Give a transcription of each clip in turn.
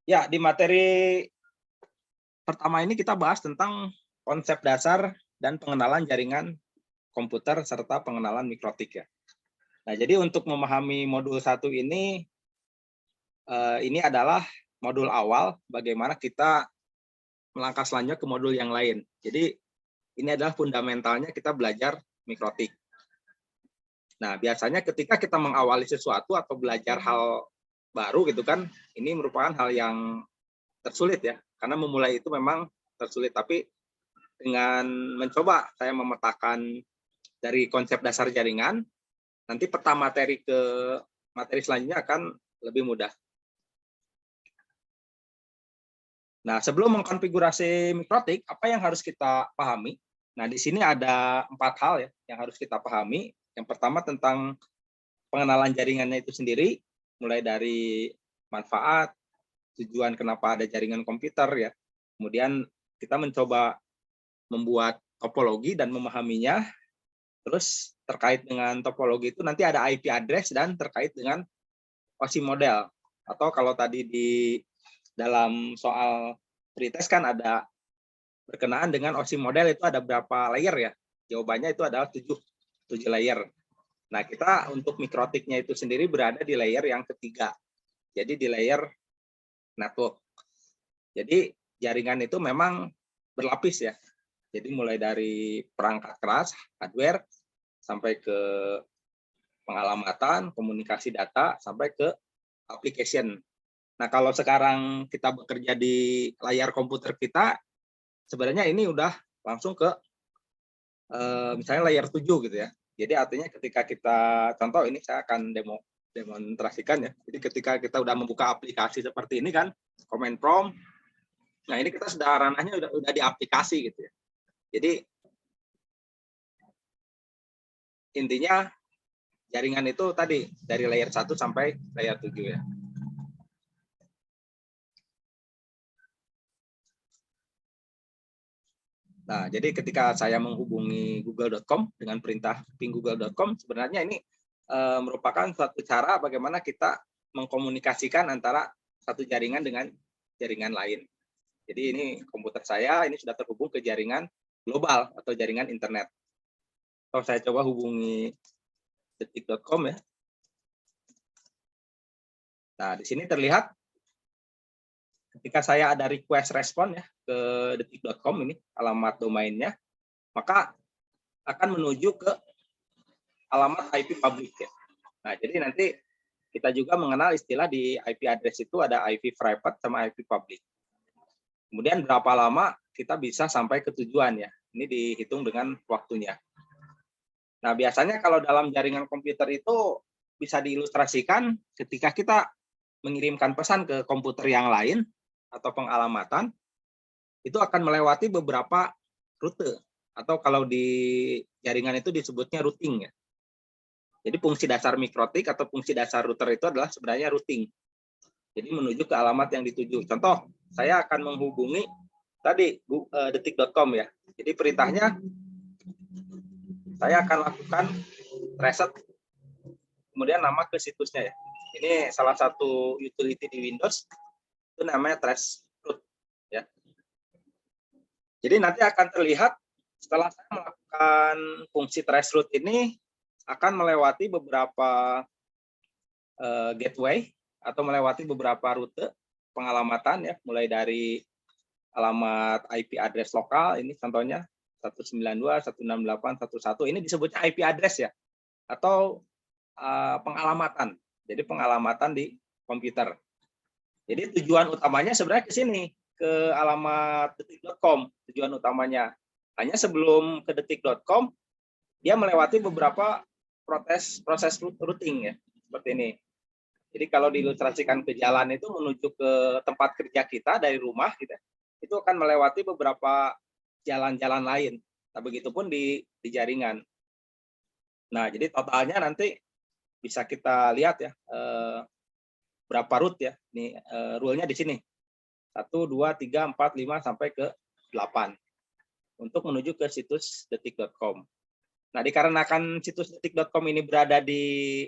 Ya, di materi pertama ini kita bahas tentang konsep dasar dan pengenalan jaringan komputer serta pengenalan mikrotik ya. Nah, jadi untuk memahami modul 1 ini adalah modul awal bagaimana kita melangkah selanjutnya ke modul yang lain. Jadi ini adalah fundamentalnya kita belajar mikrotik. Nah, biasanya ketika kita mengawali sesuatu atau belajar hal baru gitu kan, ini merupakan hal yang tersulit ya, karena memulai itu memang tersulit. Tapi dengan mencoba saya memetakan dari konsep dasar jaringan, nanti peta materi ke materi selanjutnya akan lebih mudah. Nah, sebelum mengkonfigurasi mikrotik, apa yang harus kita pahami? Nah, di sini ada 4 hal ya yang harus kita pahami. Yang pertama tentang pengenalan jaringannya itu sendiri, mulai dari manfaat, tujuan kenapa ada jaringan komputer ya. Kemudian kita mencoba membuat topologi dan memahaminya. Terus terkait dengan topologi itu nanti ada IP address dan terkait dengan OSI model. Atau kalau tadi di dalam soal pretest kan ada berkenaan dengan OSI model itu ada berapa layer ya? Jawabannya itu adalah 7 layer. Nah, kita untuk mikrotiknya itu sendiri berada di layer yang ketiga. Jadi di layer network. Jadi jaringan itu memang berlapis ya. Jadi mulai dari perangkat keras, hardware, sampai ke pengalamatan, komunikasi data, sampai ke application. Nah, kalau sekarang kita bekerja di layar komputer kita, sebenarnya ini udah langsung ke misalnya layer 7 gitu ya. Jadi artinya ketika kita, contoh ini saya akan demonstrasikan ya. Jadi ketika kita udah membuka aplikasi seperti ini kan, command prompt, nah ini kita sudah ranahnya udah di aplikasi gitu ya. Jadi intinya jaringan itu tadi dari layer 1 sampai layer 7 ya. Nah, jadi ketika saya menghubungi google.com dengan perintah ping google.com, sebenarnya ini merupakan suatu cara bagaimana kita mengkomunikasikan antara satu jaringan dengan jaringan lain. Jadi ini komputer saya ini sudah terhubung ke jaringan global atau jaringan internet. Kalau saya coba hubungi detik.com ya. Nah, di sini terlihat ketika saya ada request respon ya ke detik.com ini alamat domainnya, maka akan menuju ke alamat IP public ya. Nah, jadi nanti kita juga mengenal istilah di IP address itu ada IP private sama IP public. Kemudian berapa lama kita bisa sampai ke tujuan ya. Ini dihitung dengan waktunya. Nah, biasanya kalau dalam jaringan komputer itu bisa diilustrasikan ketika kita mengirimkan pesan ke komputer yang lain atau pengalamatan, itu akan melewati beberapa rute. Atau kalau di jaringan itu disebutnya routing ya. Jadi fungsi dasar mikrotik atau fungsi dasar router itu adalah sebenarnya routing. Jadi menuju ke alamat yang dituju. Contoh, saya akan menghubungi tadi detik.com ya. Jadi perintahnya saya akan lakukan reset, kemudian nama ke situsnya ya. Ini salah satu utility di Windows, itu namanya traceroute ya. Jadi nanti akan terlihat setelah saya melakukan fungsi traceroute ini akan melewati beberapa gateway atau melewati beberapa rute pengalamatan ya, mulai dari alamat IP address lokal, ini contohnya 192.168.1.1, ini disebutnya IP address ya, atau pengalamatan. Jadi pengalamatan di komputer. Jadi tujuan utamanya sebenarnya ke sini, ke alamat detik.com, tujuan utamanya. Hanya sebelum ke detik.com, dia melewati beberapa proses routing ya, seperti ini. Jadi kalau diilustrasikan ke jalan itu menuju ke tempat kerja kita dari rumah gitu, itu akan melewati beberapa jalan-jalan lain. Nah, begitupun di jaringan. Nah, jadi totalnya nanti bisa kita lihat ya berapa root ya. Ini rule-nya di sini. 1, 2, 3, 4, 5 sampai ke 8 untuk menuju ke situs detik.com. Nah, dikarenakan situs detik.com ini berada di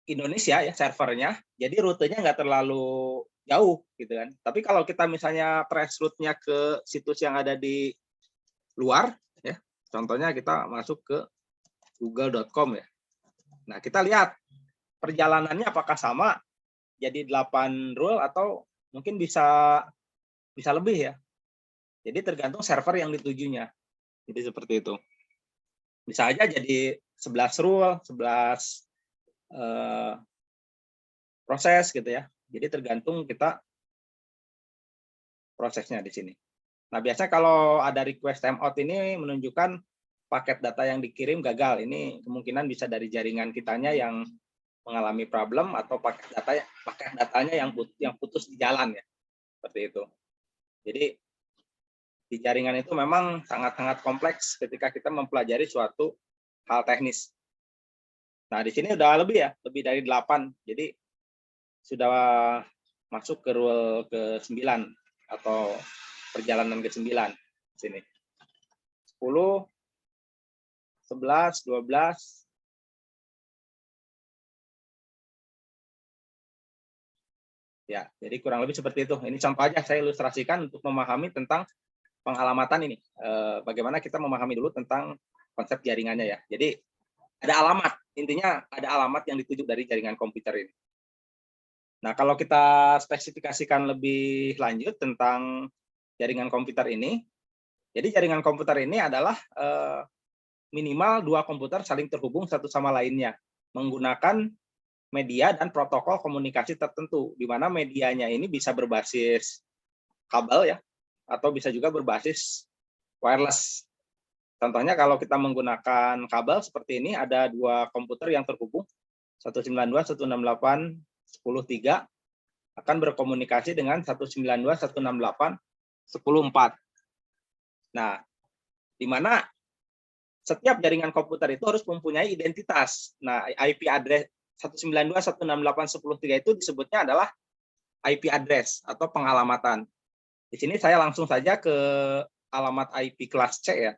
Indonesia ya servernya, jadi rutenya nggak terlalu jauh gitu kan. Tapi kalau kita misalnya trace route-nya ke situs yang ada di luar, ya, contohnya kita masuk ke google.com ya. Nah, kita lihat perjalanannya apakah sama jadi 8 rule atau mungkin bisa lebih ya. Jadi tergantung server yang ditujunya. Jadi seperti itu. Bisa aja jadi 11 rule, 11 proses gitu ya. Jadi tergantung kita prosesnya di sini. Nah, biasanya kalau ada request timeout ini menunjukkan paket data yang dikirim gagal. Ini kemungkinan bisa dari jaringan kitanya yang mengalami problem atau paket datanya yang putus di jalan ya. Seperti itu. Jadi di jaringan itu memang sangat-sangat kompleks ketika kita mempelajari suatu hal teknis. Nah, di sini udah lebih ya, lebih dari 8. Jadi sudah masuk ke rule ke-9 atau perjalanan ke-9 sini. 10, 11, 12. Ya, jadi kurang lebih seperti itu. Ini contoh aja saya ilustrasikan untuk memahami tentang pengalamatan ini. Bagaimana kita memahami dulu tentang konsep jaringannya ya. Jadi ada alamat, intinya ada alamat yang dituju dari jaringan komputer ini. Nah, kalau kita spesifikasikan lebih lanjut tentang jaringan komputer ini, jadi jaringan komputer ini adalah minimal 2 komputer saling terhubung satu sama lainnya menggunakan media dan protokol komunikasi tertentu, di mana medianya ini bisa berbasis kabel ya, atau bisa juga berbasis wireless. Contohnya kalau kita menggunakan kabel seperti ini, ada 2 komputer yang terhubung, 192, 168, 10.3 akan berkomunikasi dengan 192, 168, 10.4. Nah, di mana setiap jaringan komputer itu harus mempunyai identitas. Nah, IP address 192, 168, 10.3 itu disebutnya adalah IP address atau pengalamatan. Di sini saya langsung saja ke alamat IP kelas C ya.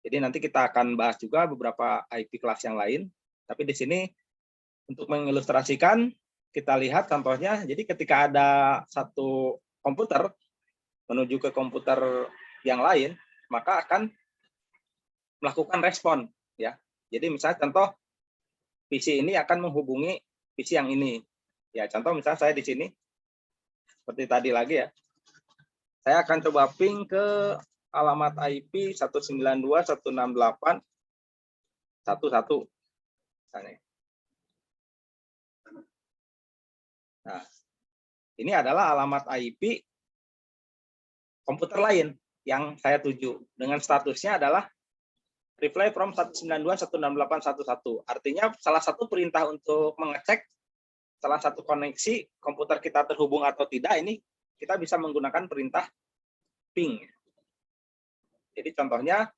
Jadi nanti kita akan bahas juga beberapa IP kelas yang lain. Tapi di sini untuk mengilustrasikan, kita lihat contohnya, jadi ketika ada satu komputer menuju ke komputer yang lain, maka akan melakukan respon ya. Jadi misalnya contoh PC ini akan menghubungi PC yang ini. Ya, contoh misalnya saya di sini seperti tadi lagi ya. Saya akan coba ping ke alamat IP 192.168.1.1 misalnya. Nah, ini adalah alamat IP komputer lain yang saya tuju dengan statusnya adalah reply from 192.168.1.1. Artinya salah satu perintah untuk mengecek salah satu koneksi komputer kita terhubung atau tidak, ini kita bisa menggunakan perintah ping. Jadi contohnya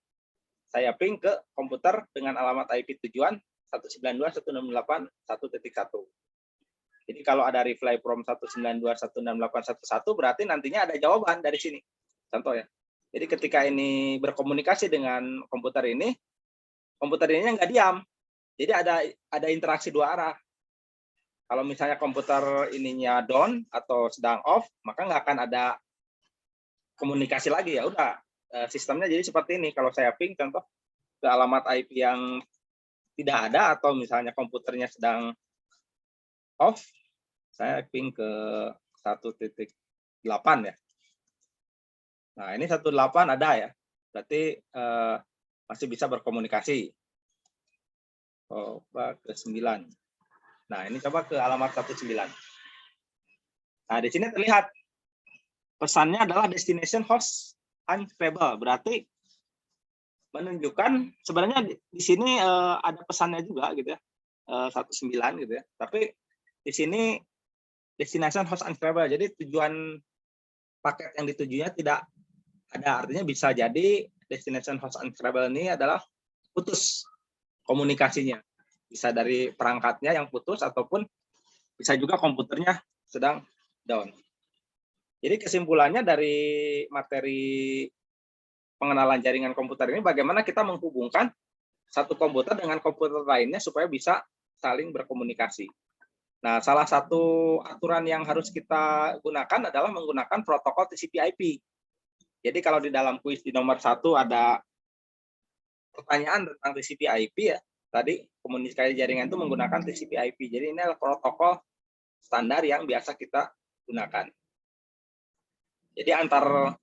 saya ping ke komputer dengan alamat IP tujuan 192.168.1.1. Jadi kalau ada reply from 192.168.1.1 berarti nantinya ada jawaban dari sini. Contoh ya. Jadi ketika ini berkomunikasi dengan komputer ini nggak diam. Jadi ada interaksi 2 arah. Kalau misalnya komputer ininya down atau sedang off, maka nggak akan ada komunikasi lagi ya. Udah, sistemnya jadi seperti ini. Kalau saya ping contoh ke alamat IP yang tidak ada atau misalnya komputernya sedang off, saya ping ke 1.8 ya. Nah, ini 1.8 ada ya. Berarti masih bisa berkomunikasi. Coba ke 9. Nah, ini coba ke alamat 19. Nah, di sini terlihat pesannya adalah destination host unstable. Berarti menunjukkan sebenarnya di sini ada pesannya juga gitu ya. 19 gitu ya. Tapi di sini destination host unstable. Jadi tujuan paket yang ditujunya tidak ada, artinya bisa jadi destination host unstable ini adalah putus komunikasinya. Bisa dari perangkatnya yang putus ataupun bisa juga komputernya sedang down. Jadi kesimpulannya dari materi pengenalan jaringan komputer ini bagaimana kita menghubungkan satu komputer dengan komputer lainnya supaya bisa saling berkomunikasi. Nah, salah satu aturan yang harus kita gunakan adalah menggunakan protokol TCP/IP. Jadi kalau di dalam kuis di nomor 1 ada pertanyaan tentang TCP/IP ya, tadi komunikasi jaringan itu menggunakan TCP/IP. Jadi ini adalah protokol standar yang biasa kita gunakan. Jadi antar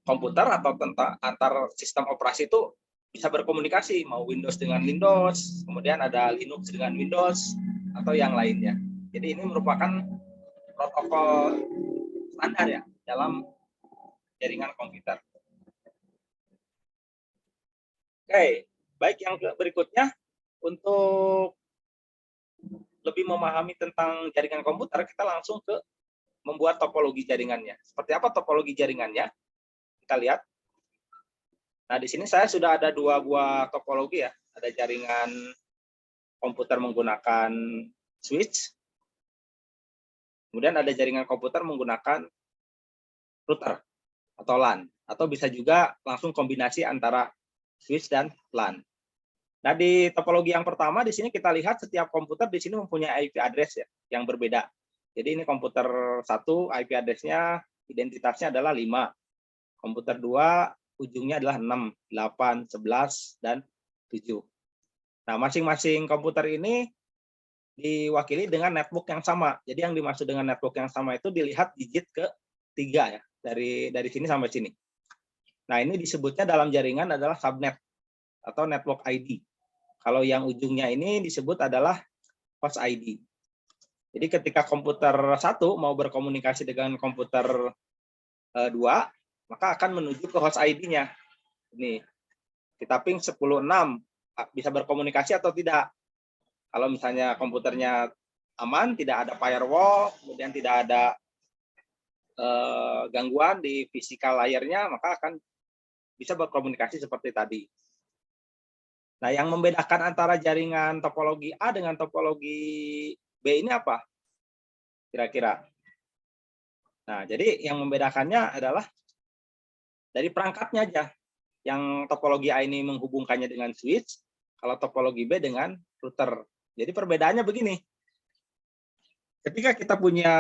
komputer atau antar sistem operasi itu bisa berkomunikasi, mau Windows dengan Windows, kemudian ada Linux dengan Windows, atau yang lainnya. Jadi ini merupakan protokol standar ya dalam jaringan komputer. Oke, baik yang berikutnya, untuk lebih memahami tentang jaringan komputer, kita langsung ke membuat topologi jaringannya. Seperti apa topologi jaringannya? Kita lihat. Nah, di sini saya sudah ada 2 buah topologi ya. Ada jaringan komputer menggunakan switch, kemudian ada jaringan komputer menggunakan router atau LAN, atau bisa juga langsung kombinasi antara switch dan LAN. Nah, di topologi yang pertama di sini kita lihat setiap komputer di sini mempunyai IP address ya yang berbeda. Jadi ini komputer 1 IP address-nya identitasnya adalah 5. Komputer 2 ujungnya adalah 6, 8, 11 dan 7. Nah, masing-masing komputer ini diwakili dengan network yang sama. Jadi yang dimaksud dengan network yang sama itu dilihat digit ke-3 ya, dari sini sampai sini. Nah, ini disebutnya dalam jaringan adalah subnet atau network ID. Kalau yang ujungnya ini disebut adalah host ID. Jadi ketika komputer 1 mau berkomunikasi dengan komputer 2, maka akan menuju ke host ID-nya. Ini, kita ping 10.6, bisa berkomunikasi atau tidak. Kalau misalnya komputernya aman, tidak ada firewall, kemudian tidak ada gangguan di physical layer-nya, maka akan bisa berkomunikasi seperti tadi. Nah, yang membedakan antara jaringan topologi A dengan topologi B ini apa? Kira-kira. Nah, jadi yang membedakannya adalah dari perangkatnya aja. Yang topologi A ini menghubungkannya dengan switch, kalau topologi B dengan router. Jadi perbedaannya begini. Ketika kita punya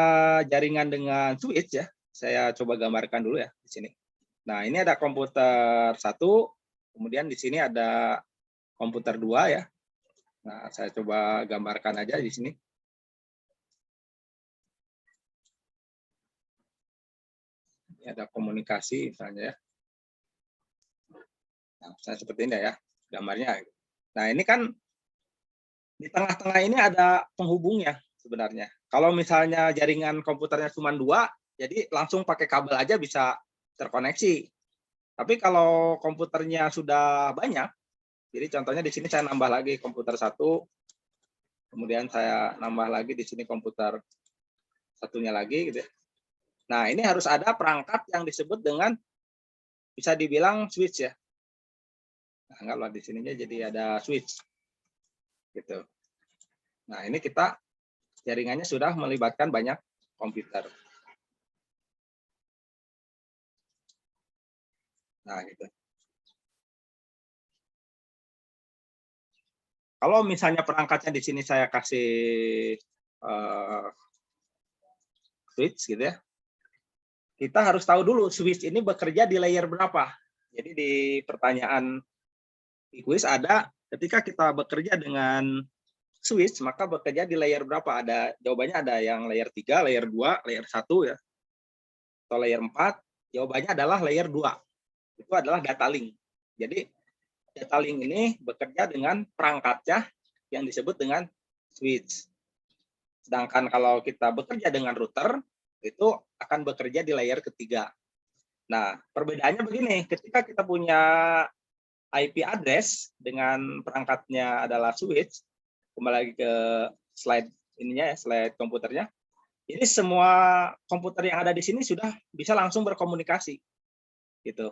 jaringan dengan switch ya, saya coba gambarkan dulu ya di sini. Nah, ini ada komputer 1, kemudian di sini ada komputer 2 ya. Nah, saya coba gambarkan aja di sini. Ini ada komunikasi misalnya ya. Nah, saya seperti ini ya gambarnya. Nah, ini kan di tengah-tengah ini ada penghubungnya sebenarnya. Kalau misalnya jaringan komputernya cuma 2, jadi langsung pakai kabel aja bisa terkoneksi. Tapi kalau komputernya sudah banyak, jadi contohnya di sini saya nambah lagi komputer 1, kemudian saya nambah lagi di sini komputer satunya lagi gitu ya. Nah, ini harus ada perangkat yang disebut dengan bisa dibilang switch ya. Nah, anggaplah di sininya jadi ada switch. Gitu. Nah, ini kita jaringannya sudah melibatkan banyak komputer. Nah, gitu. Kalau misalnya perangkatnya di sini saya kasih switch gitu ya, kita harus tahu dulu switch ini bekerja di layer berapa. Jadi di pertanyaan di kuis ada ketika kita bekerja dengan switch maka bekerja di layer berapa? Ada jawabannya, ada yang layer 3, layer 2, layer 1 ya. Atau layer 4, jawabannya adalah layer 2. Itu adalah data link. Jadi data link ini bekerja dengan perangkatnya yang disebut dengan switch. Sedangkan kalau kita bekerja dengan router, itu akan bekerja di layer ketiga. Nah, perbedaannya begini, ketika kita punya IP address dengan perangkatnya adalah switch, kembali lagi ke slide ininya ya, slide komputernya. Jadi semua komputer yang ada di sini sudah bisa langsung berkomunikasi. Gitu.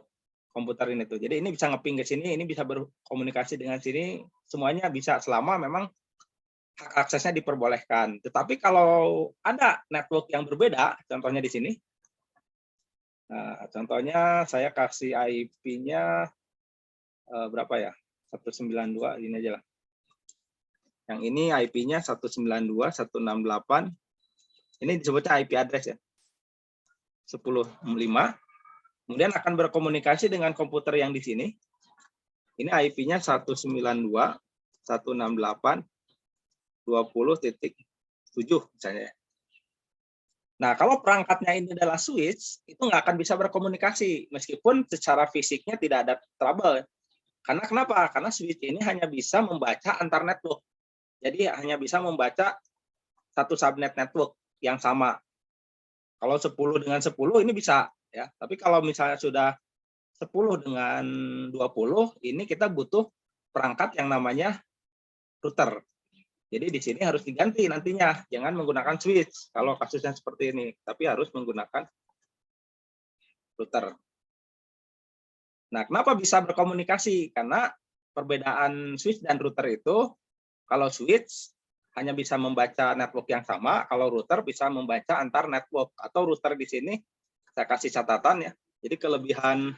Komputer ini tuh. Jadi ini bisa ngeping ke sini, ini bisa berkomunikasi dengan sini, semuanya bisa selama memang hak aksesnya diperbolehkan. Tetapi kalau ada network yang berbeda, contohnya di sini. Nah, contohnya saya kasih IP-nya berapa ya? 192 ini aja lah. Yang ini IP-nya 192.168. Ini disebutnya IP address ya. 10.5. Kemudian akan berkomunikasi dengan komputer yang di sini. Ini IP-nya 192.168.20.7 misalnya. Nah, kalau perangkatnya ini adalah switch, itu nggak akan bisa berkomunikasi, meskipun secara fisiknya tidak ada trouble. Karena kenapa? Karena switch ini hanya bisa membaca antar network. Jadi hanya bisa membaca satu subnet network yang sama. Kalau 10 dengan 10 ini bisa, ya. Tapi kalau misalnya sudah 10 dengan 20, ini kita butuh perangkat yang namanya router. Jadi di sini harus diganti nantinya, jangan menggunakan switch kalau kasusnya seperti ini, tapi harus menggunakan router. Nah, kenapa bisa berkomunikasi? Karena perbedaan switch dan router itu, kalau switch hanya bisa membaca network yang sama, kalau router bisa membaca antar network. Atau router di sini saya kasih catatan ya. Jadi kelebihan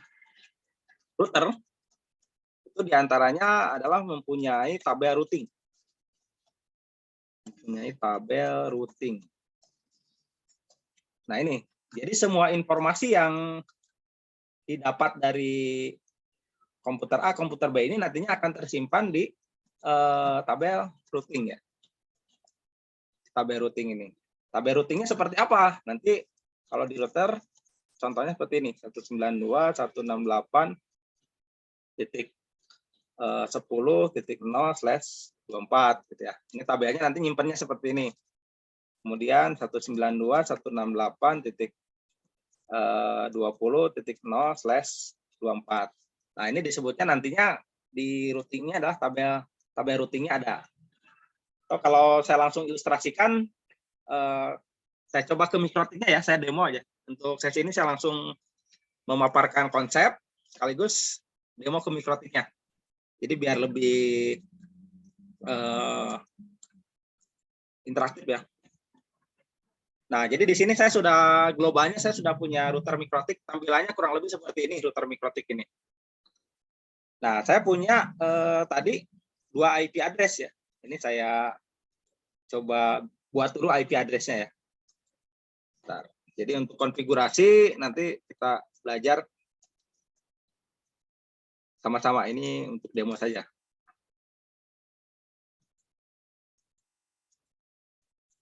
router itu diantaranya adalah mempunyai tabel routing. Nah ini, jadi semua informasi yang didapat dari komputer A, komputer B ini nantinya akan tersimpan di tabel routing ya. Tabel routing ini. Tabel routingnya seperti apa? Nanti kalau di router, contohnya seperti ini, 192.168.10.0/24 gitu ya. Ini tabelnya nanti nyimpennya seperti ini. Kemudian 192.168.20.0/24. Nah, ini disebutnya nantinya di routingnya adalah tabel routingnya ada. Atau kalau saya langsung ilustrasikan, saya coba ke mikrotiknya ya, saya demo aja. Untuk sesi ini saya langsung memaparkan konsep, sekaligus demo ke mikrotiknya. Jadi biar lebih interaktif ya. Nah, jadi di sini saya sudah globalnya saya sudah punya router mikrotik, tampilannya kurang lebih seperti ini router mikrotik ini. Nah, saya punya tadi 2 IP address ya. Ini saya coba buat dulu IP address-nya ya. Bentar. Jadi untuk konfigurasi nanti kita belajar sama-sama, ini untuk demo saja.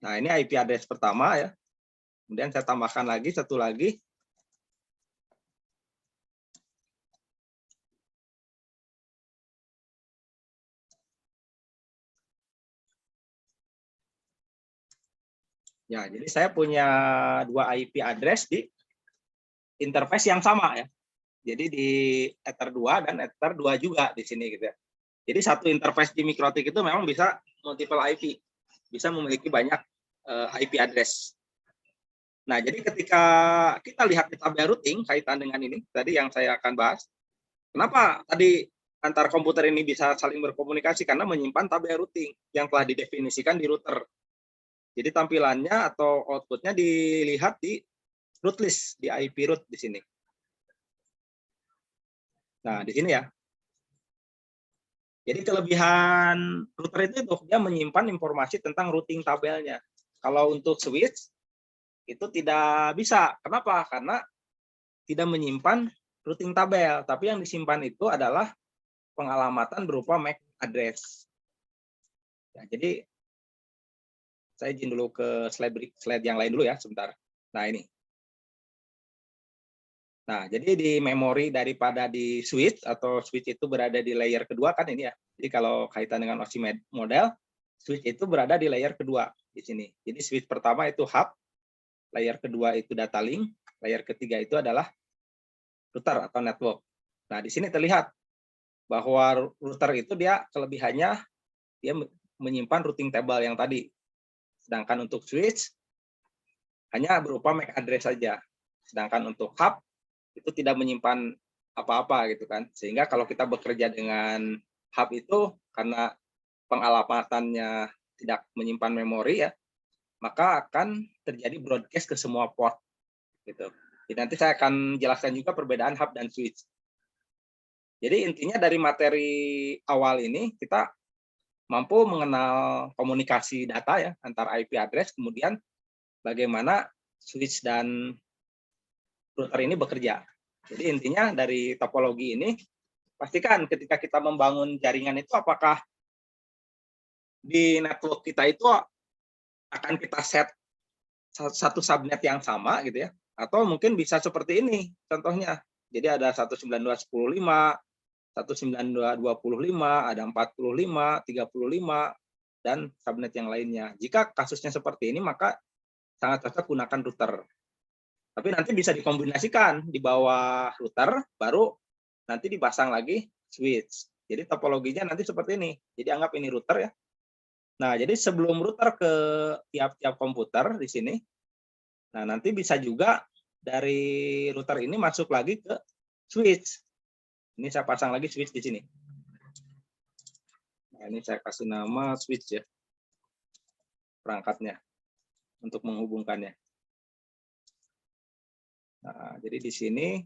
Nah, ini IP address pertama ya. Kemudian saya tambahkan lagi satu lagi. Ya, jadi saya punya 2 IP address di interface yang sama ya. Jadi di Ether 2 dan Ether 2 juga di sini gitu ya. Jadi satu interface di mikrotik itu memang bisa multiple IP, bisa memiliki banyak IP address. Nah, jadi ketika kita lihat di tabel routing kaitan dengan ini tadi yang saya akan bahas, kenapa tadi antar komputer ini bisa saling berkomunikasi? Karena menyimpan tabel routing yang telah didefinisikan di router. Jadi tampilannya atau outputnya dilihat di root list, di IP root di sini. Nah, di sini ya. Jadi kelebihan router itu dia menyimpan informasi tentang routing tabelnya. Kalau untuk switch itu tidak bisa. Kenapa? Karena tidak menyimpan routing tabel, tapi yang disimpan itu adalah pengalamatan berupa MAC address. Ya, jadi saya izin dulu ke slide yang lain dulu ya, sebentar. Nah, ini. Nah, jadi di memori daripada di switch atau switch itu berada di layer kedua kan ini ya. Jadi kalau kaitan dengan OSI model, switch itu berada di layer kedua di sini. Jadi switch pertama itu hub, layer kedua itu data link, layer ketiga itu adalah router atau network. Nah, di sini terlihat bahwa router itu dia kelebihannya dia menyimpan routing table yang tadi. Sedangkan untuk switch hanya berupa MAC address saja. Sedangkan untuk hub itu tidak menyimpan apa-apa gitu kan. Sehingga kalau kita bekerja dengan hub itu karena pengalamatannya tidak menyimpan memori ya, maka akan terjadi broadcast ke semua port gitu. Jadi nanti saya akan jelaskan juga perbedaan hub dan switch. Jadi intinya dari materi awal ini kita mampu mengenal komunikasi data ya antara IP address, kemudian bagaimana switch dan router ini bekerja. Jadi intinya dari topologi ini, pastikan ketika kita membangun jaringan itu apakah di network kita itu akan kita set satu subnet yang sama gitu ya, atau mungkin bisa seperti ini contohnya. Jadi ada 192.165, 192.225, ada 45, 35, dan subnet yang lainnya. Jika kasusnya seperti ini, maka sangat cocok gunakan router. Tapi nanti bisa dikombinasikan di bawah router, baru nanti dipasang lagi switch. Jadi topologinya nanti seperti ini. Jadi anggap ini router ya. Nah, jadi sebelum router ke tiap-tiap komputer di sini, nah nanti bisa juga dari router ini masuk lagi ke switch. Ini saya pasang lagi switch di sini. Nah, ini saya kasih nama switch ya, perangkatnya untuk menghubungkannya. Nah, jadi di sini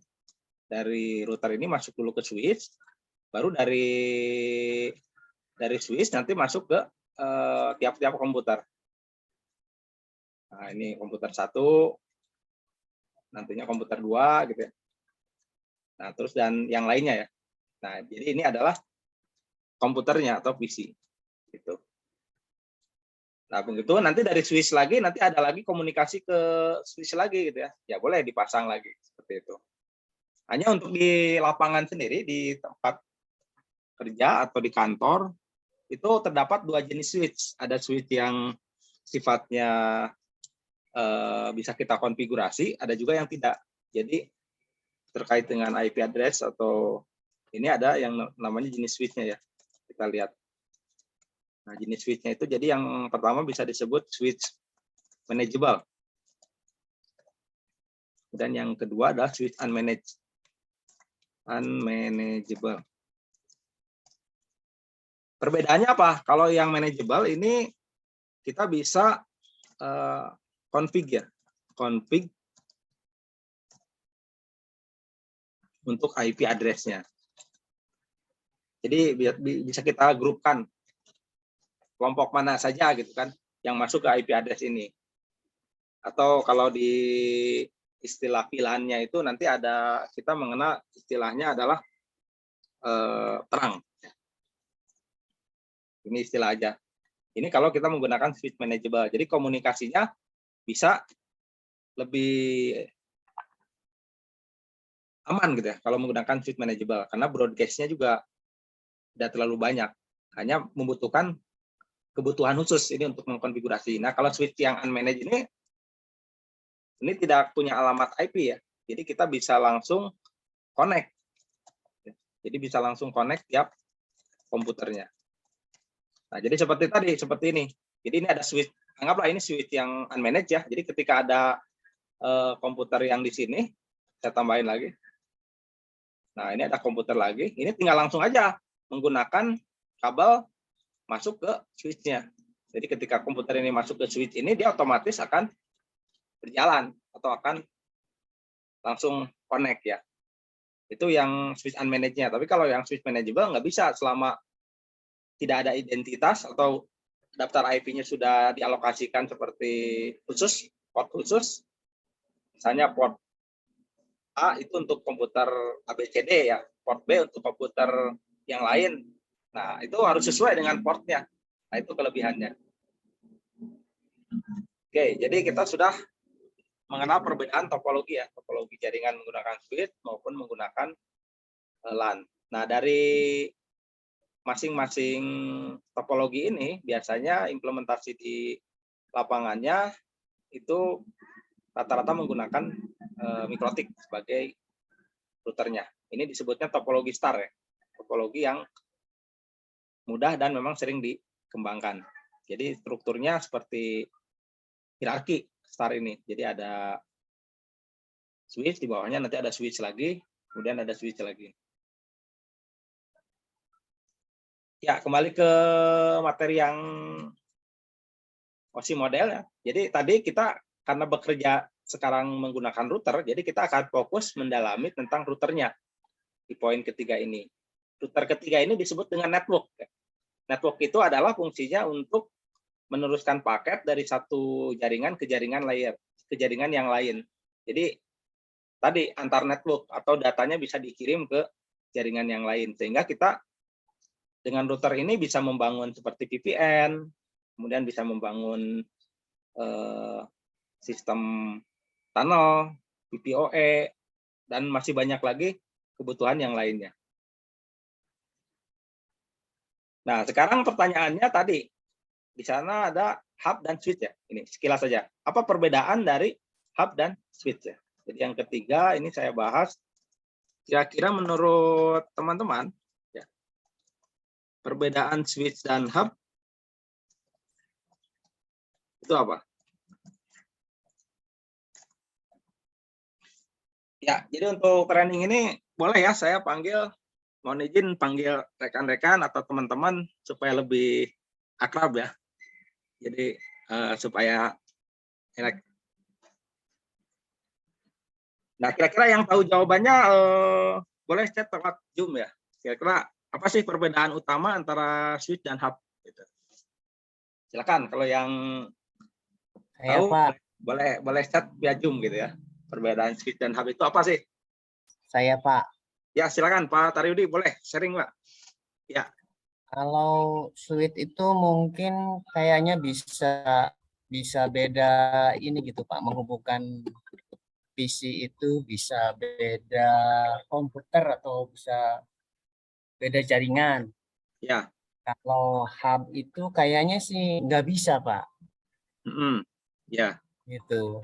dari router ini masuk dulu ke switch, baru dari switch nanti masuk ke tiap-tiap komputer. Nah, ini komputer 1, nantinya komputer 2 gitu ya. Nah, terus dan yang lainnya ya. Nah, jadi ini adalah komputernya atau PC gitu. Nah, begitu nanti dari switch lagi nanti ada lagi komunikasi ke switch lagi gitu ya. Ya boleh dipasang lagi seperti itu. Hanya untuk di lapangan sendiri di tempat kerja atau di kantor itu terdapat 2 jenis switch. Ada switch yang sifatnya bisa kita konfigurasi, ada juga yang tidak. Jadi terkait dengan IP address atau ini ada yang namanya jenis switch-nya ya. Kita lihat. Nah, jenis switch-nya itu jadi yang pertama bisa disebut switch manageable. Dan yang kedua adalah switch unmanageable. Perbedaannya apa? Kalau yang manageable ini kita bisa config ya. Config untuk IP address-nya. Jadi bisa kita grupkan kelompok mana saja gitu kan yang masuk ke IP address ini. Atau kalau di istilah VLAN-nya itu nanti ada kita mengenal istilahnya adalah terang. Ini istilah aja. Ini kalau kita menggunakan switch manageable. Jadi komunikasinya bisa lebih aman gitu ya kalau menggunakan switch manageable karena broadcast-nya juga tidak terlalu banyak. Hanya membutuhkan kebutuhan khusus ini untuk mengkonfigurasi. Nah, kalau switch yang unmanaged ini tidak punya alamat IP ya. Jadi kita bisa langsung connect. Jadi bisa langsung connect tiap komputernya. Nah, jadi seperti tadi, seperti ini. Jadi ini ada switch, anggaplah ini switch yang unmanaged ya. Jadi ketika ada komputer yang di sini, saya tambahin lagi. Nah, ini ada komputer lagi. Ini tinggal langsung aja menggunakan kabel masuk ke switch-nya. Jadi ketika komputer ini masuk ke switch ini, dia otomatis akan berjalan atau akan langsung connect ya. Itu yang switch unmanaged-nya. Tapi kalau yang switch manageable nggak bisa selama tidak ada identitas atau daftar IP-nya sudah dialokasikan seperti khusus, port khusus. Misalnya port A itu untuk komputer ABCD ya, port B untuk komputer yang lain. Nah, itu harus sesuai dengan portnya. Nah, itu kelebihannya. Oke, jadi kita sudah mengenal perbedaan topologi ya, topologi jaringan menggunakan switch maupun menggunakan LAN. Nah, dari masing-masing topologi ini biasanya implementasi di lapangannya itu rata-rata menggunakan MikroTik sebagai routernya. Ini disebutnya topologi star ya, topologi yang mudah dan memang sering dikembangkan. Jadi strukturnya seperti hierarki star ini. Jadi ada switch, di bawahnya nanti ada switch lagi, kemudian ada switch lagi. Ya, kembali ke materi yang OSI model ya. Jadi tadi kita karena bekerja sekarang menggunakan router, jadi kita akan fokus mendalami tentang routernya di poin ketiga ini. Router ketiga ini disebut dengan network. network itu adalah fungsinya untuk meneruskan paket dari satu jaringan ke jaringan layer, ke jaringan yang lain. Jadi tadi antar network atau datanya bisa dikirim ke jaringan yang lain, sehingga kita dengan router ini bisa membangun seperti VPN, kemudian bisa membangun sistem tunnel, PPOE, dan masih banyak lagi kebutuhan yang lainnya. Nah, sekarang pertanyaannya tadi, di sana ada hub dan switch ya. Ini sekilas saja. Apa perbedaan dari hub dan switch ya? Jadi yang ketiga ini saya bahas, kira-kira menurut teman-teman, ya, perbedaan switch dan hub itu apa? Ya, jadi untuk training ini boleh ya saya panggil, mohon izin panggil rekan-rekan atau teman-teman supaya lebih akrab ya. Jadi supaya enak. Nah, kira-kira yang tahu jawabannya boleh chat lewat Zoom ya. Kira-kira apa sih perbedaan utama antara switch dan hub? Gitu. Silakan kalau yang tahu Pak. boleh chat via Zoom gitu ya. Perbedaan switch dan hub itu apa sih? Saya Pak. Ya silakan Pak Tariudi, boleh sharing Pak. Ya. Kalau switch itu mungkin kayaknya bisa beda ini gitu Pak, menghubungkan PC itu bisa beda komputer atau bisa beda jaringan. Ya. Kalau hub itu kayaknya sih nggak bisa Pak. Ya. Gitu.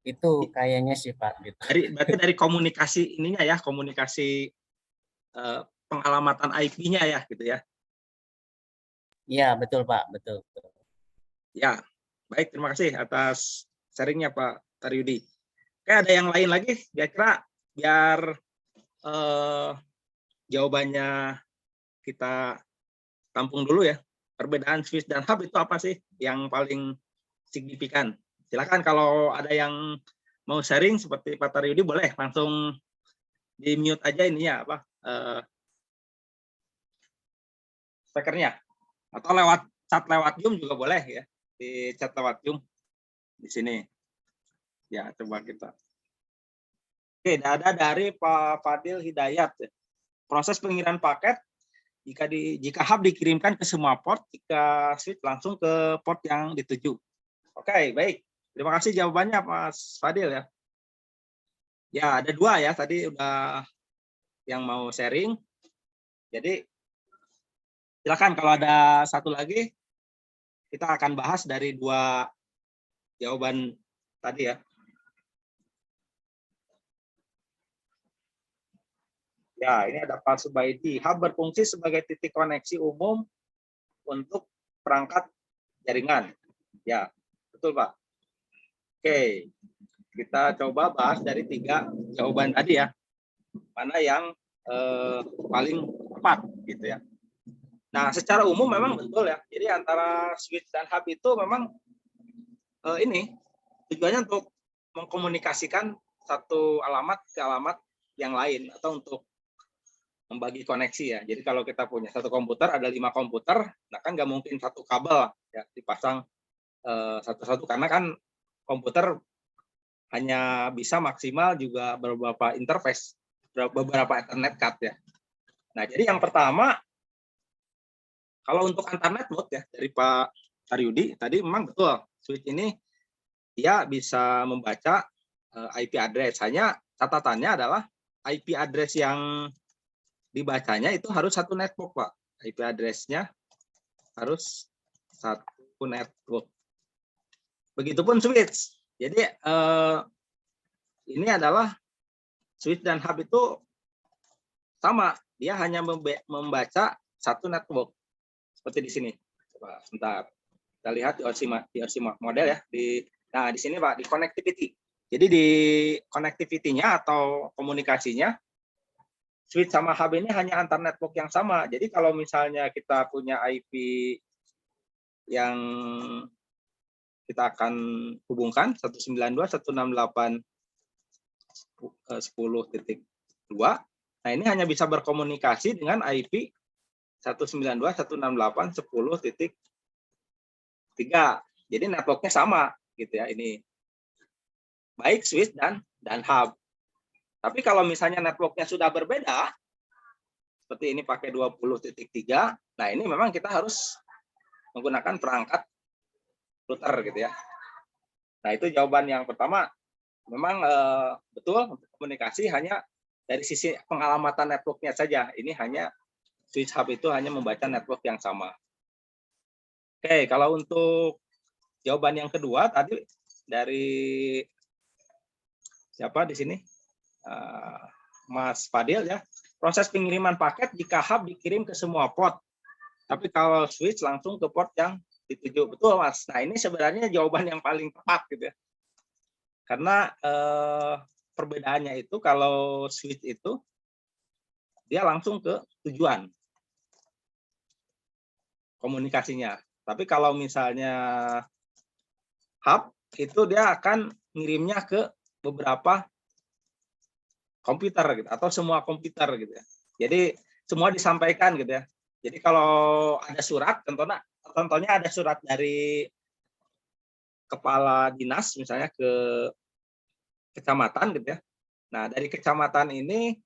Itu kayaknya sih Pak. Gitu. Berarti dari komunikasi ininya ya, komunikasi pengalamatan IP-nya ya, gitu ya. Iya betul Pak, betul. Ya, baik, terima kasih atas sharingnya Pak Taryudi. Oke, ada yang lain lagi? Kira-kira biar jawabannya kita tampung dulu ya. Perbedaan switch dan hub itu apa sih yang paling signifikan? Silakan kalau ada yang mau sharing seperti Pak Taryudi boleh langsung di mute aja ininya apa speakernya, atau lewat chat lewat Zoom juga boleh ya, di chat lewat Zoom di sini ya. Coba kita. Oke, ada dari Pak Fadil Hidayat. Proses pengiriman paket jika hub dikirimkan ke semua port, jika switch langsung ke port yang dituju. Oke, baik. Terima kasih jawabannya Mas Fadil ya. Ya, ada dua ya tadi udah yang mau sharing. Jadi silakan kalau ada satu lagi kita akan bahas dari dua jawaban tadi ya. Ya, ini ada Pak Subaidi. Hub berfungsi sebagai titik koneksi umum untuk perangkat jaringan. Ya, betul Pak. Oke, kita coba bahas dari tiga jawaban tadi ya. Mana yang paling tepat gitu ya. Nah, secara umum memang betul ya. Jadi antara switch dan hub itu memang ini tujuannya untuk mengkomunikasikan satu alamat ke alamat yang lain atau untuk membagi koneksi ya. Jadi kalau kita punya satu komputer, ada 5 komputer, nah kan nggak mungkin satu kabel ya dipasang satu-satu, karena kan komputer hanya bisa maksimal juga beberapa interface, beberapa Ethernet card ya. Nah, jadi yang pertama, kalau untuk antar network ya dari Pak Taryudi tadi memang betul, switch ini dia bisa membaca IP address. Hanya catatannya adalah IP address yang dibacanya itu harus satu network, Pak. IP address-nya harus satu network. Begitupun switch. Jadi ini adalah switch dan hub itu sama, dia hanya membaca satu network. Seperti di sini. Coba sebentar. Kita lihat di ORC model ya. Nah, di sini Pak, di connectivity. Jadi di connectivity-nya atau komunikasinya, switch sama hub ini hanya antar network yang sama. Jadi kalau misalnya kita punya IP yang kita akan hubungkan 192.168.10.2, nah ini hanya bisa berkomunikasi dengan IP 192.168.10.3. Jadi networknya sama gitu ya, ini baik switch dan hub. Tapi kalau misalnya networknya sudah berbeda, seperti ini pakai 20.3, nah ini memang kita harus menggunakan perangkat router gitu ya. Nah itu jawaban yang pertama, memang betul untuk komunikasi hanya dari sisi pengalamatan networknya saja. Ini hanya switch hub itu hanya membaca network yang sama. Oke, kalau untuk jawaban yang kedua tadi dari siapa di sini? Mas Fadil ya. Proses pengiriman paket jika hub dikirim ke semua port. Tapi kalau switch langsung ke port yang dituju. Betul, Mas. Nah, ini sebenarnya jawaban yang paling tepat gitu ya. Karena perbedaannya itu kalau switch itu dia langsung ke tujuan komunikasinya. Tapi kalau misalnya hub itu dia akan ngirimnya ke beberapa komputer gitu atau semua komputer gitu ya. Jadi semua disampaikan gitu ya. Jadi kalau ada surat, contohnya ada surat dari kepala dinas misalnya ke kecamatan gitu ya. Nah, dari kecamatan ini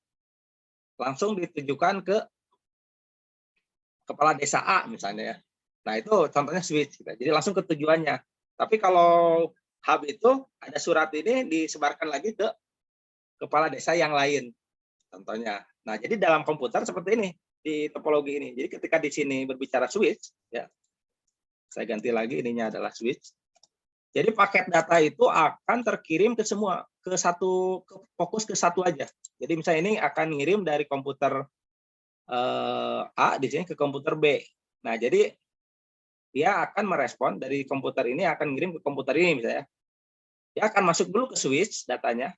langsung ditujukan ke kepala desa A misalnya ya. Nah, itu contohnya switch gitu. Jadi langsung ke tujuannya. Tapi kalau hub itu ada surat ini disebarkan lagi ke kepala desa yang lain contohnya. Nah, jadi dalam komputer seperti ini di topologi ini. Jadi ketika di sini berbicara switch ya. Saya ganti lagi ininya adalah switch. Jadi paket data itu akan terkirim ke semua, fokus ke satu aja. Jadi misalnya ini akan ngirim dari komputer A di sini ke komputer B. Nah, jadi dia akan merespon dari komputer ini akan ngirim ke komputer ini misalnya. Dia akan masuk dulu ke switch datanya.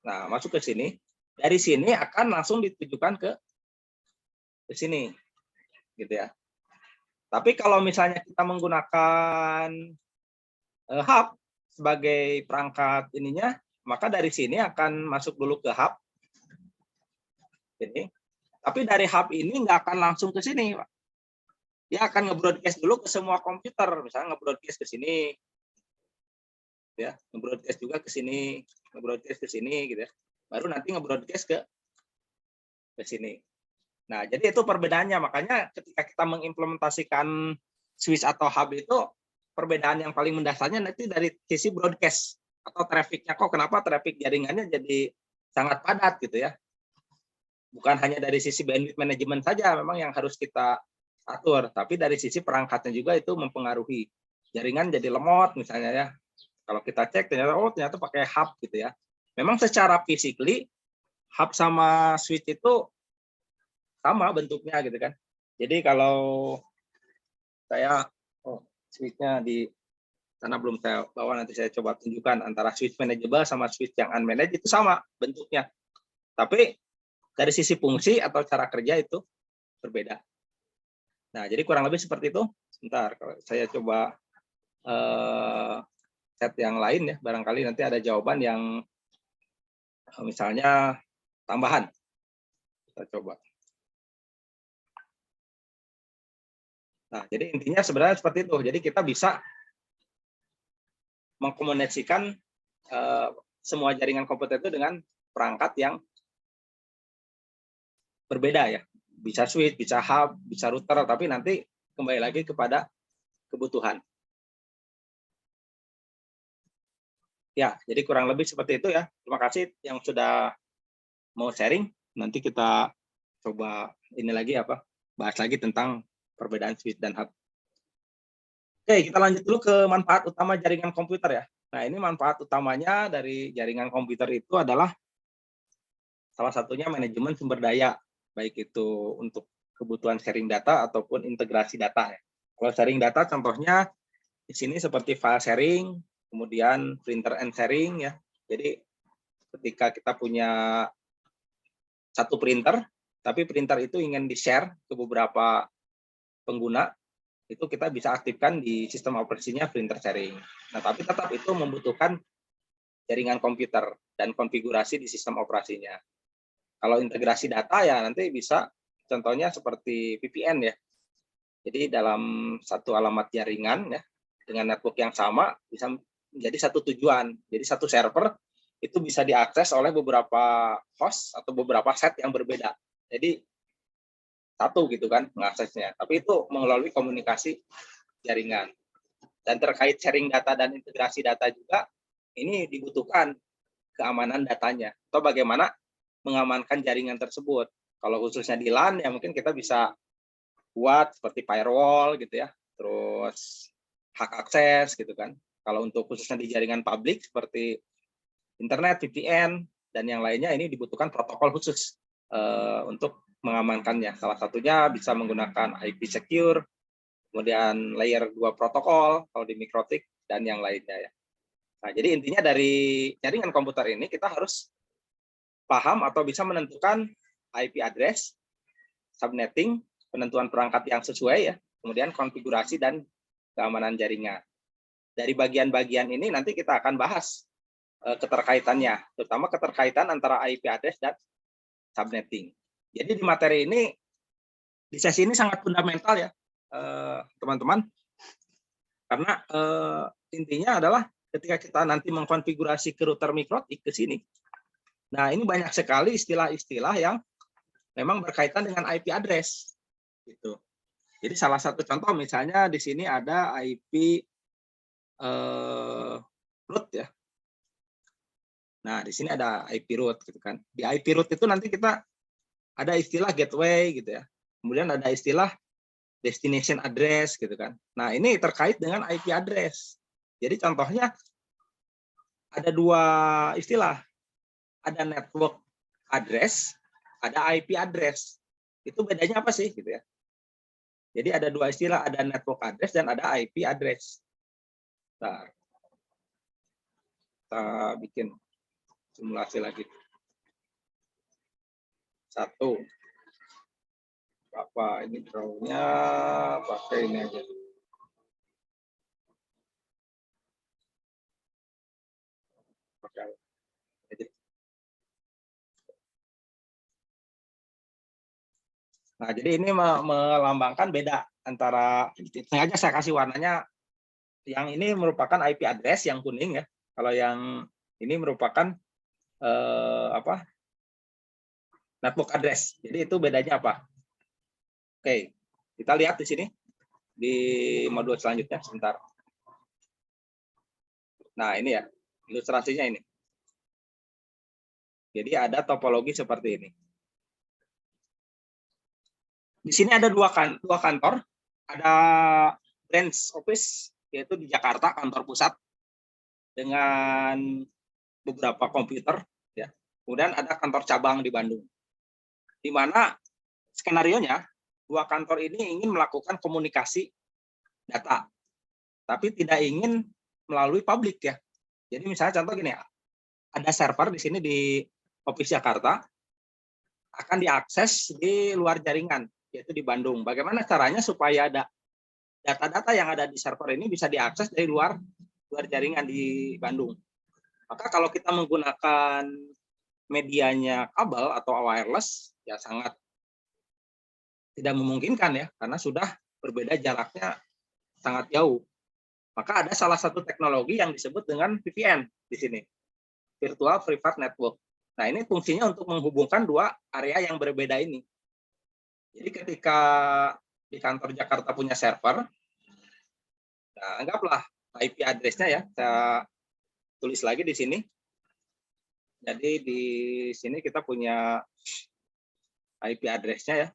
Nah, masuk ke sini. Dari sini akan langsung ditujukan ke sini. Gitu ya. Tapi kalau misalnya kita menggunakan hub sebagai perangkat ininya, maka dari sini akan masuk dulu ke hub. Ini. Tapi dari hub ini nggak akan langsung ke sini, Pak. Dia akan nge-broadcast dulu ke semua komputer, misalnya nge-broadcast ke sini, ya, nge-broadcast juga ke sini, nge-broadcast ke sini, gitu ya. Baru nanti nge-broadcast ke sini. Nah, jadi itu perbedaannya. Makanya ketika kita mengimplementasikan switch atau hub itu, perbedaan yang paling mendasarnya nanti dari sisi broadcast atau trafficnya. Kok kenapa traffic jaringannya jadi sangat padat gitu ya? Bukan hanya dari sisi bandwidth management saja memang yang harus kita atur, tapi dari sisi perangkatnya juga itu mempengaruhi. Jaringan jadi lemot misalnya ya. Kalau kita cek ternyata pakai hub gitu ya. Memang secara physically hub sama switch itu sama bentuknya gitu kan. Jadi kalau saya switch-nya di sana belum saya bawa, nanti saya coba tunjukkan antara switch manageable sama switch yang unmanaged itu sama bentuknya. Tapi dari sisi fungsi atau cara kerja itu berbeda. Nah, jadi kurang lebih seperti itu. Sebentar, kalau saya coba set yang lain ya, barangkali nanti ada jawaban yang misalnya tambahan. Kita coba. Nah, jadi intinya sebenarnya seperti itu. Jadi kita bisa mengkomunikasikan semua jaringan komputer itu dengan perangkat yang berbeda ya. Bisa switch, bisa hub, bisa router, tapi nanti kembali lagi kepada kebutuhan. Ya, jadi kurang lebih seperti itu ya. Terima kasih yang sudah mau sharing. Nanti kita coba ini lagi bahas lagi tentang perbedaan switch dan hub. Oke, kita lanjut dulu ke manfaat utama jaringan komputer ya. Nah, ini manfaat utamanya dari jaringan komputer itu adalah salah satunya manajemen sumber daya, baik itu untuk kebutuhan sharing data ataupun integrasi data ya. Kalau sharing data contohnya di sini seperti file sharing, kemudian printer and sharing ya. Jadi ketika kita punya satu printer, tapi printer itu ingin di-share ke beberapa pengguna, itu kita bisa aktifkan di sistem operasinya printer sharing. Nah, tapi tetap itu membutuhkan jaringan komputer dan konfigurasi di sistem operasinya. Kalau integrasi data ya nanti bisa contohnya seperti VPN ya. Jadi dalam satu alamat jaringan ya dengan network yang sama bisa menjadi satu tujuan. Jadi satu server itu bisa diakses oleh beberapa host atau beberapa set yang berbeda. Jadi satu gitu kan mengaksesnya. Tapi itu melalui komunikasi jaringan. Dan terkait sharing data dan integrasi data juga ini dibutuhkan keamanan datanya atau bagaimana mengamankan jaringan tersebut. Kalau khususnya di LAN ya mungkin kita bisa buat seperti firewall gitu ya, terus hak akses gitu kan. Kalau untuk khususnya di jaringan publik seperti internet, VPN dan yang lainnya ini dibutuhkan protokol khusus untuk mengamankannya. Salah satunya bisa menggunakan IP secure, kemudian layer 2 protokol kalau di Mikrotik dan yang lainnya ya. Nah, jadi intinya dari jaringan komputer ini kita harus paham atau bisa menentukan IP address, subnetting, penentuan perangkat yang sesuai ya, kemudian konfigurasi dan keamanan jaringan. Dari bagian-bagian ini nanti kita akan bahas keterkaitannya, terutama keterkaitan antara IP address dan subnetting. Jadi di materi ini, di sesi ini sangat fundamental ya, teman-teman, karena intinya adalah ketika kita nanti mengkonfigurasi ke router Mikrotik ke sini, nah ini banyak sekali istilah-istilah yang memang berkaitan dengan IP address. Gitu. Jadi salah satu contoh misalnya di sini ada IP root ya. Nah di sini ada IP root gitu kan. Di IP root itu nanti kita ada istilah gateway gitu ya. Kemudian ada istilah destination address gitu kan. Nah ini terkait dengan IP address. Jadi contohnya ada dua istilah. Ada network address, ada IP address. Itu bedanya apa sih gitu ya? Jadi ada dua istilah, ada network address dan ada IP address. Nah, kita bikin simulasi lagi. Satu. Apa ini drawnya pakai ini aja. Pakai. Nah, jadi ini melambangkan beda antara, sengaja saya kasih warnanya, yang ini merupakan IP address yang kuning ya. Kalau yang ini merupakan network address. Jadi itu bedanya apa? Oke, kita lihat di sini di modul selanjutnya sebentar. Nah, ini ya ilustrasinya ini. Jadi ada topologi seperti ini. Di sini ada dua kantor, ada branch office yaitu di Jakarta, kantor pusat dengan beberapa komputer ya. Kemudian ada kantor cabang di Bandung. Di mana skenarionya dua kantor ini ingin melakukan komunikasi data, tapi tidak ingin melalui publik ya. Jadi misalnya contoh gini ya, ada server di sini di office Jakarta akan diakses di luar jaringan, yaitu di Bandung. Bagaimana caranya supaya ada data-data yang ada di server ini bisa diakses dari luar jaringan di Bandung? Maka kalau kita menggunakan medianya kabel atau wireless, ya sangat tidak memungkinkan ya, karena sudah berbeda jaraknya sangat jauh. Maka ada salah satu teknologi yang disebut dengan VPN di sini, Virtual Private Network. Nah ini fungsinya untuk menghubungkan dua area yang berbeda ini. Jadi ketika di kantor Jakarta punya server, nah anggaplah IP address-nya ya, saya tulis lagi di sini. Jadi di sini kita punya IP address-nya ya.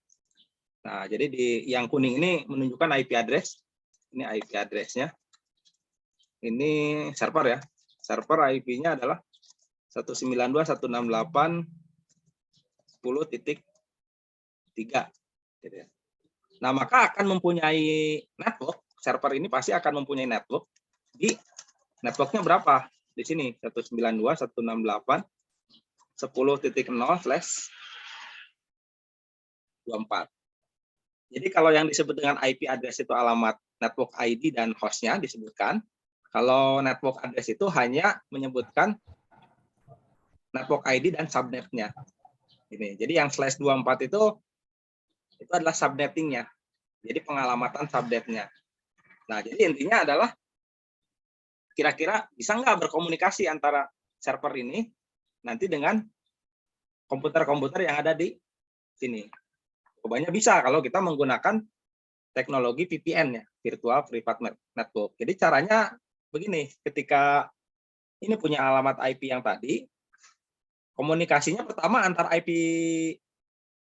Nah, jadi di yang kuning ini menunjukkan IP address. Ini IP address-nya. Ini server ya. Server IP-nya adalah 192.168.10.3. Gitu ya. Nah, maka akan mempunyai network. Server ini pasti akan mempunyai network. Di networknya berapa? Di sini 192.168.10.0/24. Jadi kalau yang disebut dengan IP address itu alamat network ID dan hostnya disebutkan. Kalau network address itu hanya menyebutkan network ID dan subnetnya. Ini. Jadi yang /24 itu itu adalah subnettingnya. Jadi pengalamatan subnetnya. Nah, jadi intinya adalah kira-kira bisa nggak berkomunikasi antara server ini nanti dengan komputer-komputer yang ada di sini. Banyak bisa kalau kita menggunakan teknologi VPN ya, Virtual Private Network. Jadi caranya begini, ketika ini punya alamat IP yang tadi, komunikasinya pertama antar IP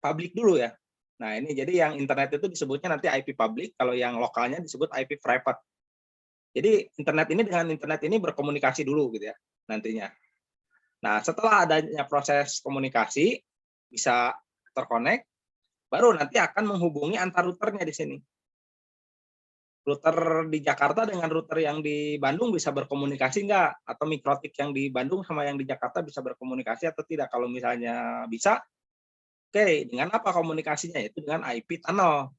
publik dulu ya. Nah, ini jadi yang internet itu disebutnya nanti IP publik, kalau yang lokalnya disebut IP private. Jadi internet ini dengan internet ini berkomunikasi dulu gitu ya nantinya. Nah, setelah adanya proses komunikasi bisa terkonek, baru nanti akan menghubungi antar routernya di sini. Router di Jakarta dengan router yang di Bandung bisa berkomunikasi nggak? Atau mikrotik yang di Bandung sama yang di Jakarta bisa berkomunikasi atau tidak? Kalau misalnya bisa, oke, dengan apa komunikasinya? Itu dengan IP tunnel.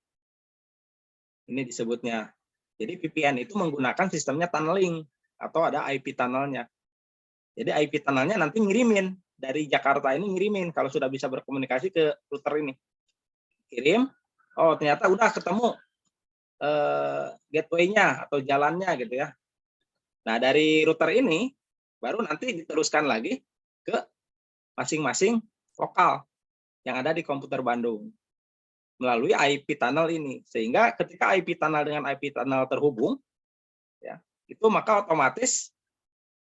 Ini disebutnya. Jadi VPN itu menggunakan sistemnya tunneling atau ada IP tunnelnya. Jadi IP tunnelnya nanti ngirimin dari Jakarta ini ngirimin kalau sudah bisa berkomunikasi ke router ini. Kirim, oh ternyata udah ketemu gateway-nya atau jalannya gitu ya. Nah, dari router ini baru nanti diteruskan lagi ke masing-masing lokal yang ada di komputer Bandung melalui IP tunnel ini. Sehingga ketika IP tunnel dengan IP tunnel terhubung, ya, itu maka otomatis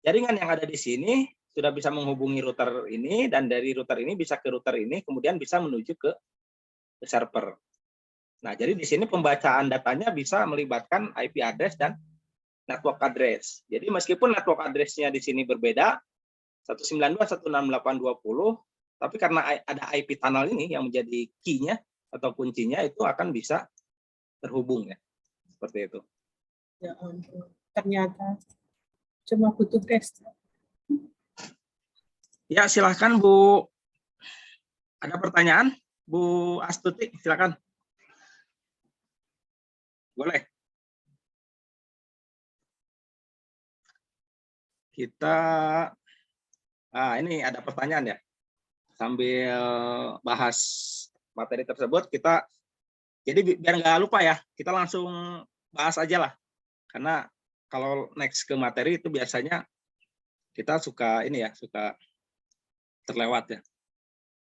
jaringan yang ada di sini sudah bisa menghubungi router ini dan dari router ini bisa ke router ini, kemudian bisa menuju ke server. Nah, jadi di sini pembacaan datanya bisa melibatkan IP address dan network address. Jadi meskipun network address-nya di sini berbeda, 192.168.20, tapi karena ada IP tunnel ini yang menjadi key-nya atau kuncinya itu akan bisa terhubung ya. Seperti itu. Ya ampun, ternyata cuma butuh tes. Ya, silahkan Bu. Ada pertanyaan? Bu Astuti, silakan. Boleh. Kita, ini ada pertanyaan ya. Sambil bahas materi tersebut, kita, jadi biar nggak lupa ya, kita langsung bahas aja lah. Karena kalau next ke materi itu biasanya kita suka ini ya, suka terlewat ya.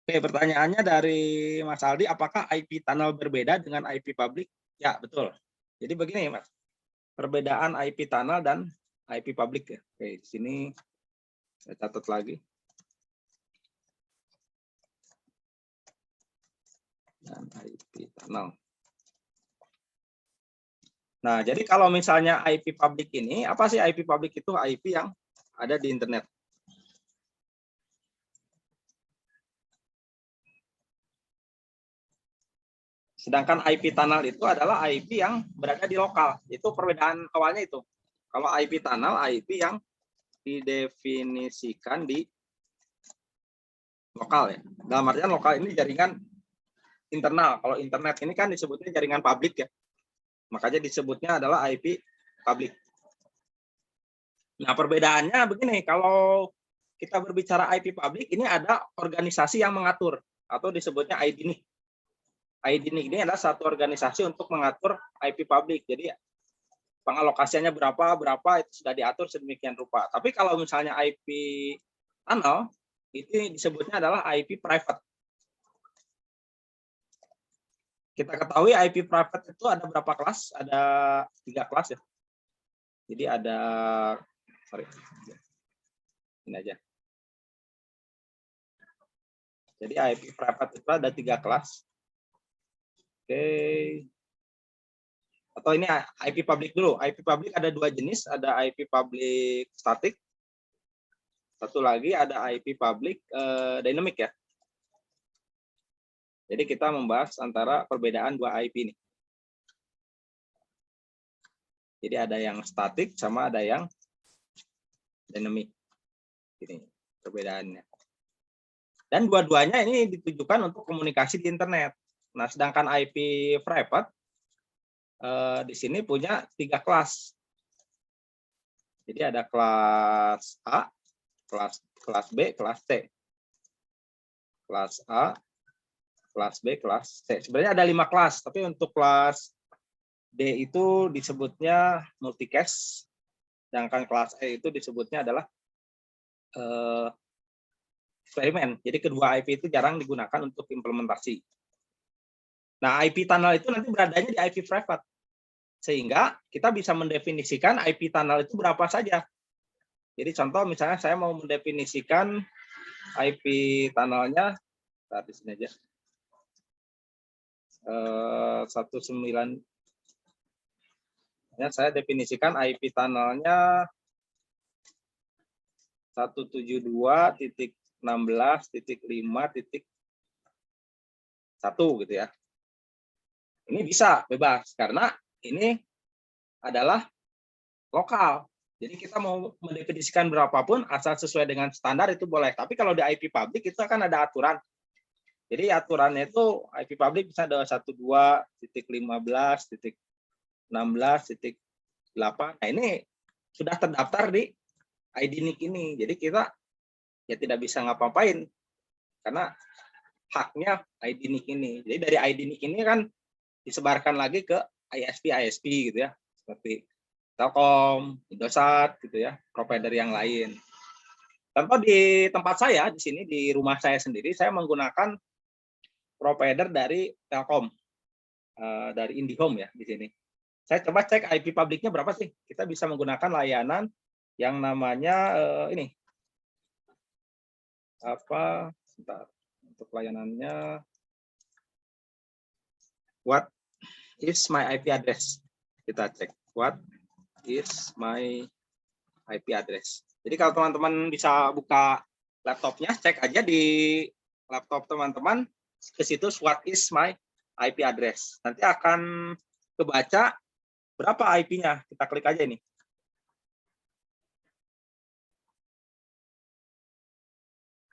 Oke, pertanyaannya dari Mas Aldi, apakah IP tunnel berbeda dengan IP publik? Ya, betul. Jadi begini Mas, perbedaan IP tunnel dan IP publik ya. Oke, di sini saya catat lagi. Dan IP tunnel. Nah, jadi kalau misalnya IP publik ini, apa sih IP publik itu? IP yang ada di internet. Sedangkan IP tunnel itu adalah IP yang berada di lokal. Itu perbedaan awalnya itu. Kalau IP tunnel, IP yang didefinisikan di lokal ya. Dalam artian lokal ini jaringan internal. Kalau internet ini kan disebutnya jaringan publik ya. Makanya disebutnya adalah IP publik. Nah, perbedaannya begini, kalau kita berbicara IP publik, ini ada organisasi yang mengatur atau disebutnya IDNIC. IDNIC ini adalah satu organisasi untuk mengatur IP publik. Jadi pengalokasiannya berapa itu sudah diatur sedemikian rupa. Tapi kalau misalnya IP tunnel, itu disebutnya adalah IP private. Kita ketahui IP private itu ada berapa kelas? Ada 3 kelas ya. Jadi ada, ini aja. Jadi IP private itu ada 3 kelas. Oke. Atau ini IP public dulu. IP public ada 2 jenis, ada IP public static. Satu lagi ada IP public dynamic ya. Jadi kita membahas antara perbedaan 2 IP ini. Jadi ada yang static sama ada yang dynamic. Ini perbedaannya. Dan dua-duanya ini ditujukan untuk komunikasi di internet. Nah, sedangkan IP private di sini punya 3 kelas. Jadi ada kelas A, kelas B, kelas C. Kelas A, kelas B, kelas C. Sebenarnya ada 5 kelas, tapi untuk kelas D itu disebutnya multicast, sedangkan kelas E itu disebutnya adalah eksperimen. Jadi kedua IP itu jarang digunakan untuk implementasi. Nah, IP tunnel itu nanti beradanya di IP private. Sehingga kita bisa mendefinisikan IP tunnel itu berapa saja. Jadi contoh misalnya saya mau mendefinisikan IP tunnelnya, di sini aja. 19, ya, saya definisikan IP tunnelnya 172.16.5.1 gitu ya. Ini bisa bebas karena ini adalah lokal. Jadi kita mau mendefinisikan berapapun asal sesuai dengan standar itu boleh. Tapi kalau di IP public itu akan ada aturan. Jadi aturannya itu IP public bisa ada 12.16.8. Nah, ini sudah terdaftar di ID NIC ini. Jadi kita ya tidak bisa ngapa-ngapain karena haknya ID NIC ini. Jadi dari ID NIC ini kan disebarkan lagi ke ISP gitu ya. Seperti Telkom, Indosat gitu ya, provider yang lain. Contoh di tempat saya di sini di rumah saya sendiri, saya menggunakan provider dari Telkom, dari IndiHome ya di sini. Saya coba cek IP publiknya berapa sih? Kita bisa menggunakan layanan yang namanya ini apa? Sebentar, untuk layanannya what is my IP address? Kita cek what is my IP address. Jadi kalau teman-teman bisa buka laptopnya, cek aja di laptop teman-teman ke situ what is my IP address. Nanti akan kebaca berapa IP-nya. Kita klik aja ini.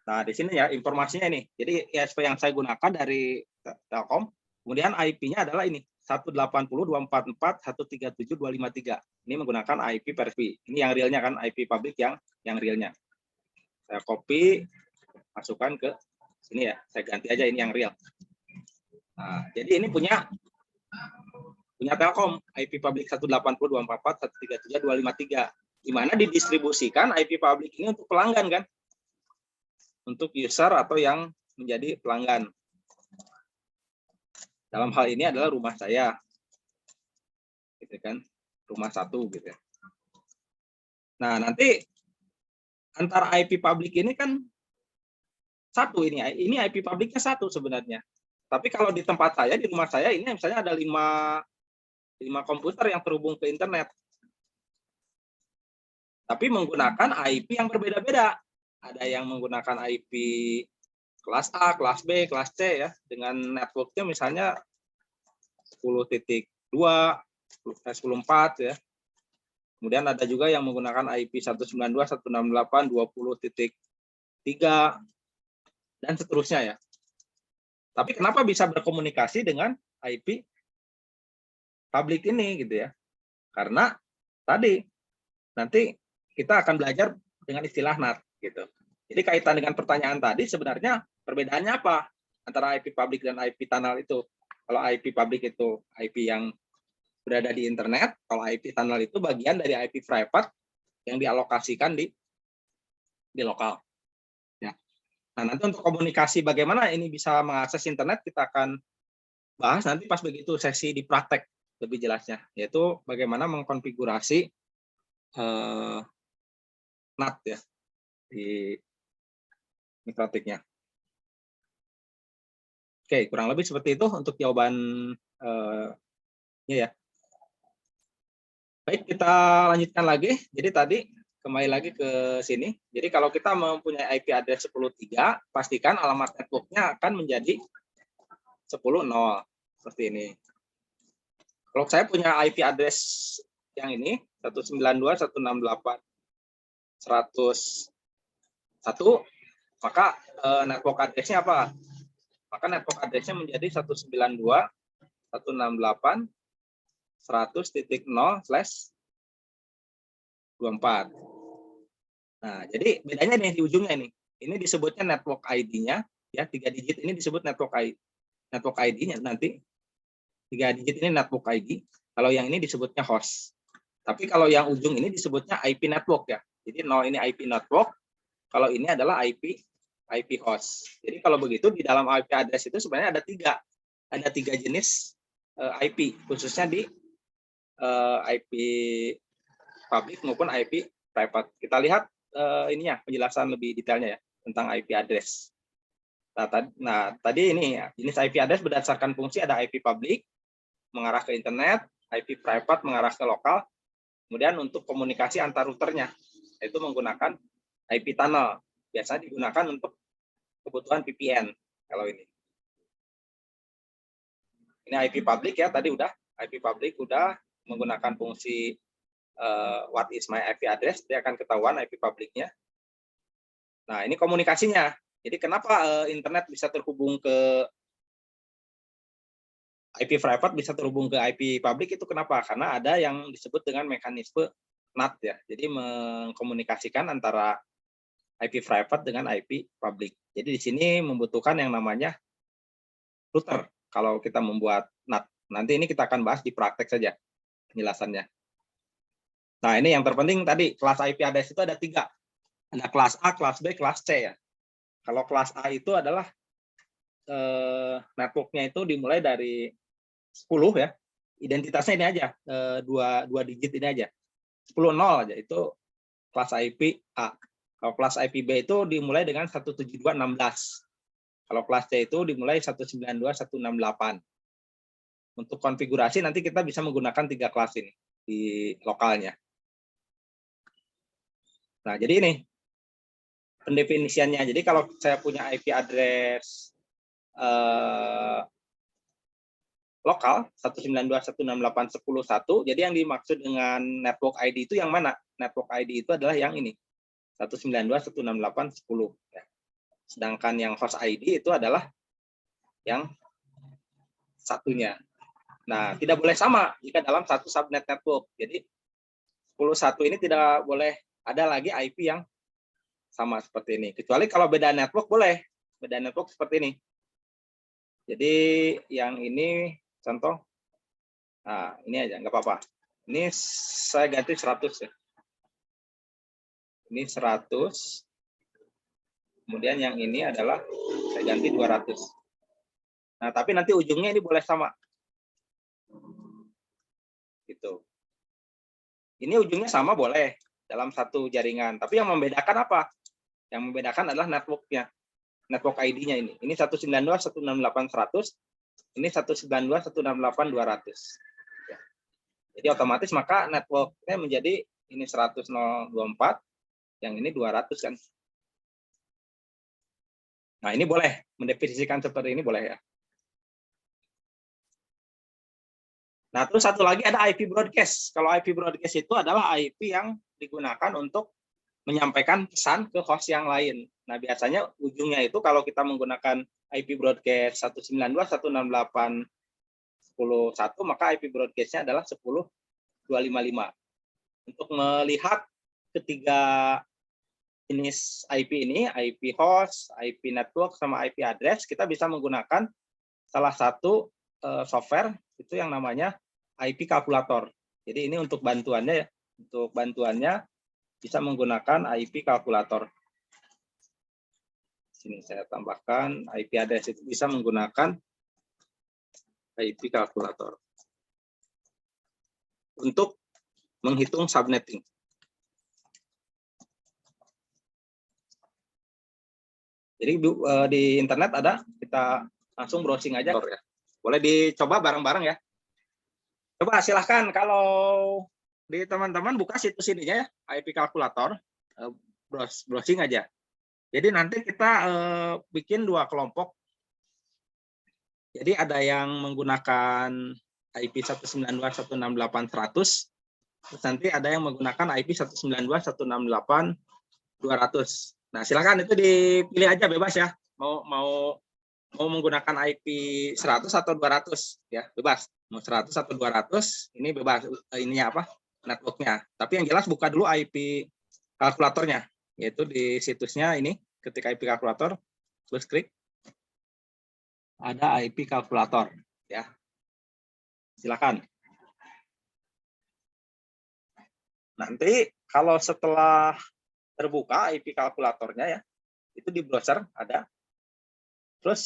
Nah, di sini ya informasinya ini. Jadi ISP yang saya gunakan dari Telkom, kemudian IP-nya adalah ini 180.244.137.253. Ini menggunakan IP Perspi. Ini yang realnya kan, IP public yang realnya. Saya copy, masukkan ke sini ya. Saya ganti aja ini yang real. Nah, jadi ini punya Telkom, IP public 180.244.137.253. Di mana didistribusikan IP public ini untuk pelanggan kan? Untuk user atau yang menjadi pelanggan. Dalam hal ini adalah rumah saya, gitu kan, rumah 1 gitu. Nah, nanti antara IP public ini kan satu ini IP publiknya 1 sebenarnya. Tapi kalau di tempat saya, di rumah saya ini misalnya ada 5 komputer yang terhubung ke internet. Tapi menggunakan IP yang berbeda-beda. Ada yang menggunakan IP kelas A, kelas B, kelas C ya, dengan networknya misalnya 10.2, 10.4 ya. Kemudian ada juga yang menggunakan IP 192, 168, 20.3 dan seterusnya ya. Tapi kenapa bisa berkomunikasi dengan IP public ini gitu ya? Karena tadi nanti kita akan belajar dengan istilah NAT gitu. Jadi kaitan dengan pertanyaan tadi sebenarnya perbedaannya apa antara IP public dan IP tunnel itu? Kalau IP public itu IP yang berada di internet, kalau IP tunnel itu bagian dari IP private yang dialokasikan di lokal. Ya. Nah, nanti untuk komunikasi bagaimana ini bisa mengakses internet kita akan bahas nanti pas begitu sesi di praktek lebih jelasnya, yaitu bagaimana mengkonfigurasi NAT ya di mikrotiknya. Oke, kurang lebih seperti itu untuk jawabannya ya. Baik, kita lanjutkan lagi. Jadi tadi kembali lagi ke sini. Jadi kalau kita mempunyai IP address 10.3, pastikan alamat networknya akan menjadi 10.0 seperti ini. Kalau saya punya IP address yang ini 192.168.101, maka network address-nya apa? Maka network address-nya menjadi 192.168.100.0/24. Nah, jadi bedanya nih di ujungnya nih. Ini disebutnya network ID-nya, ya 3 digit ini disebut network ID. network ID-nya nanti. 3 digit ini network ID. Kalau yang ini disebutnya host. Tapi kalau yang ujung ini disebutnya IP network ya. Jadi 0 ini IP network, kalau ini adalah IP host. Jadi kalau begitu di dalam IP address itu sebenarnya ada tiga jenis IP, khususnya di IP public maupun IP private. Kita lihat ininya penjelasan lebih detailnya ya tentang IP address. Nah, tadi ini ya, jenis IP address berdasarkan fungsi ada IP public mengarah ke internet, IP private mengarah ke lokal. Kemudian untuk komunikasi antar routernya, yaitu menggunakan IP tunnel. Biasanya digunakan untuk kebutuhan VPN kalau ini. Ini IP public ya, tadi udah. IP public udah menggunakan fungsi what is my IP address, dia akan ketahuan IP publiknya. Nah, ini komunikasinya. Jadi kenapa internet bisa terhubung ke IP private bisa terhubung ke IP public itu kenapa? Karena ada yang disebut dengan mekanisme NAT ya. Jadi mengkomunikasikan antara IP private dengan IP public. Jadi di sini membutuhkan yang namanya router kalau kita membuat NAT. Nanti ini kita akan bahas di praktek saja penjelasannya. Nah, ini yang terpenting tadi, kelas IP address itu ada 3. Ada kelas A, kelas B, kelas C ya. Kalau kelas A itu adalah networknya itu dimulai dari 10 ya. Identitasnya ini aja, 2 digit ini aja. 10 0 aja, itu kelas IP A. Kalau kelas IP B itu dimulai dengan 172.16. Kalau kelas C itu dimulai 192.168. Untuk konfigurasi nanti kita bisa menggunakan 3 kelas ini di lokalnya. Nah, jadi ini pendefinisiannya. Jadi kalau saya punya IP address lokal 192.168.10.1, jadi yang dimaksud dengan network ID itu yang mana? Network ID itu adalah yang ini, 192.168.10. Ya. Sedangkan yang host ID itu adalah yang satunya. Nah, tidak boleh sama jika dalam satu subnet network. Jadi 10.1 ini tidak boleh ada lagi IP yang sama seperti ini. Kecuali kalau beda network boleh. Beda network seperti ini. Jadi yang ini contoh, nah ini aja, nggak apa-apa. Ini saya ganti 100 ya. Ini 100. Kemudian yang ini adalah saya ganti 200. Nah, tapi nanti ujungnya ini boleh sama. Gitu. Ini ujungnya sama boleh dalam satu jaringan. Tapi yang membedakan apa? Yang membedakan adalah networknya. Network ID-nya ini. Ini 192.168.100. Ini 192.168.200. Ya. Jadi otomatis maka networknya menjadi ini 100.024, yang ini 200 kan. Nah, ini boleh mendefinisikan seperti ini boleh ya. Nah, terus satu lagi ada IP broadcast. Kalau IP broadcast itu adalah IP yang digunakan untuk menyampaikan pesan ke host yang lain. Nah, biasanya ujungnya itu kalau kita menggunakan IP broadcast 192.168.10.1, maka IP broadcast-nya adalah 10.255. Untuk melihat ketiga jenis IP ini, IP host, IP network, sama IP address, kita bisa menggunakan salah satu software itu yang namanya IP kalkulator. Jadi ini untuk bantuannya ya. Untuk bantuannya bisa menggunakan IP kalkulator. Sini saya tambahkan IP address itu bisa menggunakan IP kalkulator untuk menghitung subnetting. Jadi di internet ada, kita langsung browsing aja ya. Boleh dicoba bareng-bareng ya. Coba silahkan kalau di teman-teman buka situs ininya ya, IP kalkulator, browsing aja. Jadi nanti kita bikin 2 kelompok. Jadi ada yang menggunakan IP 192.168.100, terus nanti ada yang menggunakan IP 192.168.200. Nah, silakan itu dipilih aja bebas ya. Mau menggunakan IP 100 atau 200 ya, bebas. Mau 100 atau 200 ini bebas ininya apa? Networknya. Tapi yang jelas buka dulu IP kalkulatornya, yaitu di situsnya ini, ketika IP kalkulator terus klik. ada IP kalkulator ya. Silakan. Nanti kalau setelah terbuka IP kalkulatornya ya, itu di browser ada. Terus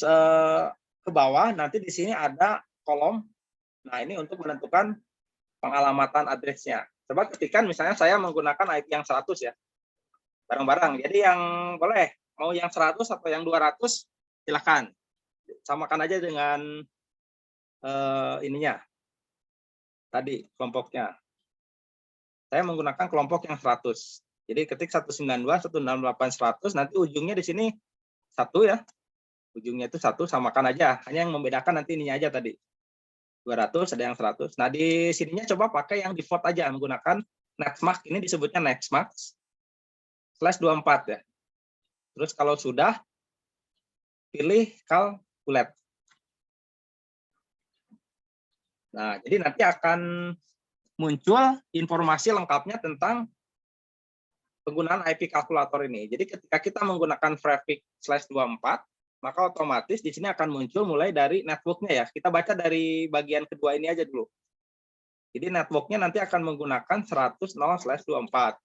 ke bawah nanti di sini ada kolom. Nah, ini untuk menentukan pengalamatan address-nya. Coba ketikkan misalnya saya menggunakan IP yang 100 ya. Bareng-bareng. Jadi yang boleh mau yang 100 atau yang 200 silakan. Samakan aja dengan ininya. Tadi kelompoknya. Saya menggunakan kelompok yang 100. Jadi ketik 192, 168, 100, nanti ujungnya di sini 1 ya. Ujungnya itu 1, samakan aja. Hanya yang membedakan nanti ininya aja tadi. 200, ada yang 100. Nah, di sininya coba pakai yang default aja, menggunakan Nextmark. Ini disebutnya Nextmark /24 ya. Terus kalau sudah, pilih calculate. Nah, jadi nanti akan muncul informasi lengkapnya tentang penggunaan IP kalkulator ini. Jadi ketika kita menggunakan prefix /24, maka otomatis di sini akan muncul mulai dari networknya ya. Kita baca dari bagian kedua ini aja dulu. Jadi networknya nanti akan menggunakan 100.0/24.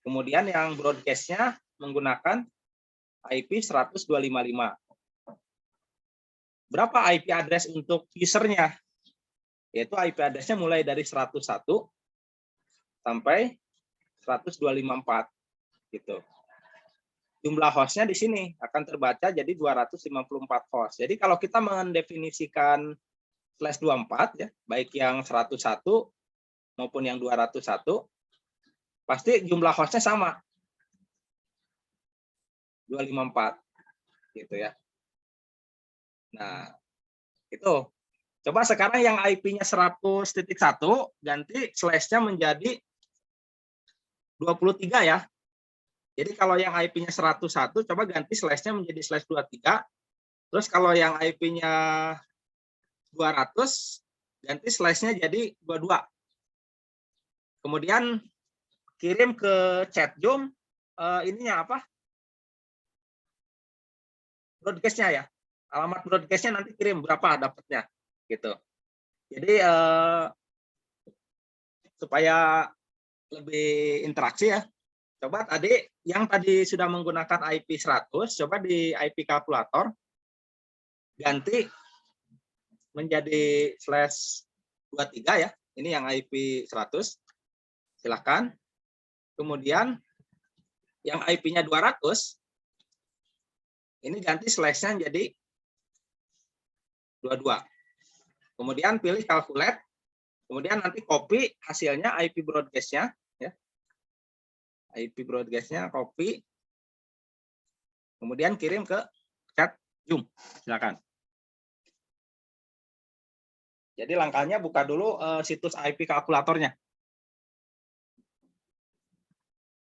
Kemudian yang broadcast-nya menggunakan IP 100.255. Berapa IP address untuk usernya? Yaitu IP address-nya mulai dari 101 sampai 10254 gitu. Jumlah hostnya di sini akan terbaca jadi 254 host. Jadi kalau kita mendefinisikan /24 ya, baik yang 101 maupun yang 201, pasti jumlah hostnya sama. 254 gitu ya. Nah, itu. Coba sekarang yang IP-nya 100.1 ganti /nya menjadi 23 ya. Jadi kalau yang IP-nya 101 coba ganti /nya menjadi /23. Terus kalau yang IP-nya 200 ganti /nya jadi 22. Kemudian kirim ke chat Zoom ininya apa? Broadcast-nya ya. Alamat broadcast-nya nanti kirim berapa dapatnya gitu. Jadi supaya lebih interaksi ya. Coba tadi yang tadi sudah menggunakan IP 100, coba di IP kalkulator ganti menjadi /23 ya. Ini yang IP 100. Silakan. Kemudian yang IP-nya 200 ini ganti /nya jadi 22. Kemudian pilih calculate. Kemudian nanti copy hasilnya IP broadcast-nya ya. IP broadcast-nya copy. Kemudian kirim ke chat Zoom. Silakan. Jadi langkahnya buka dulu situs IP kalkulatornya.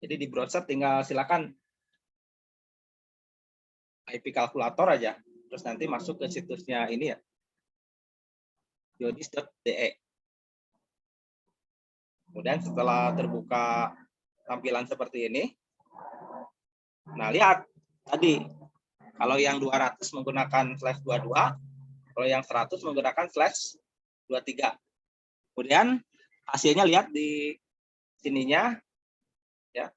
Jadi di browser tinggal silakan IP kalkulator aja. Terus nanti masuk ke situsnya ini ya. yodis.de. Kemudian setelah terbuka tampilan seperti ini, nah lihat tadi kalau yang 200 menggunakan /22, kalau yang 100 menggunakan /23. Kemudian hasilnya lihat di sininya ya.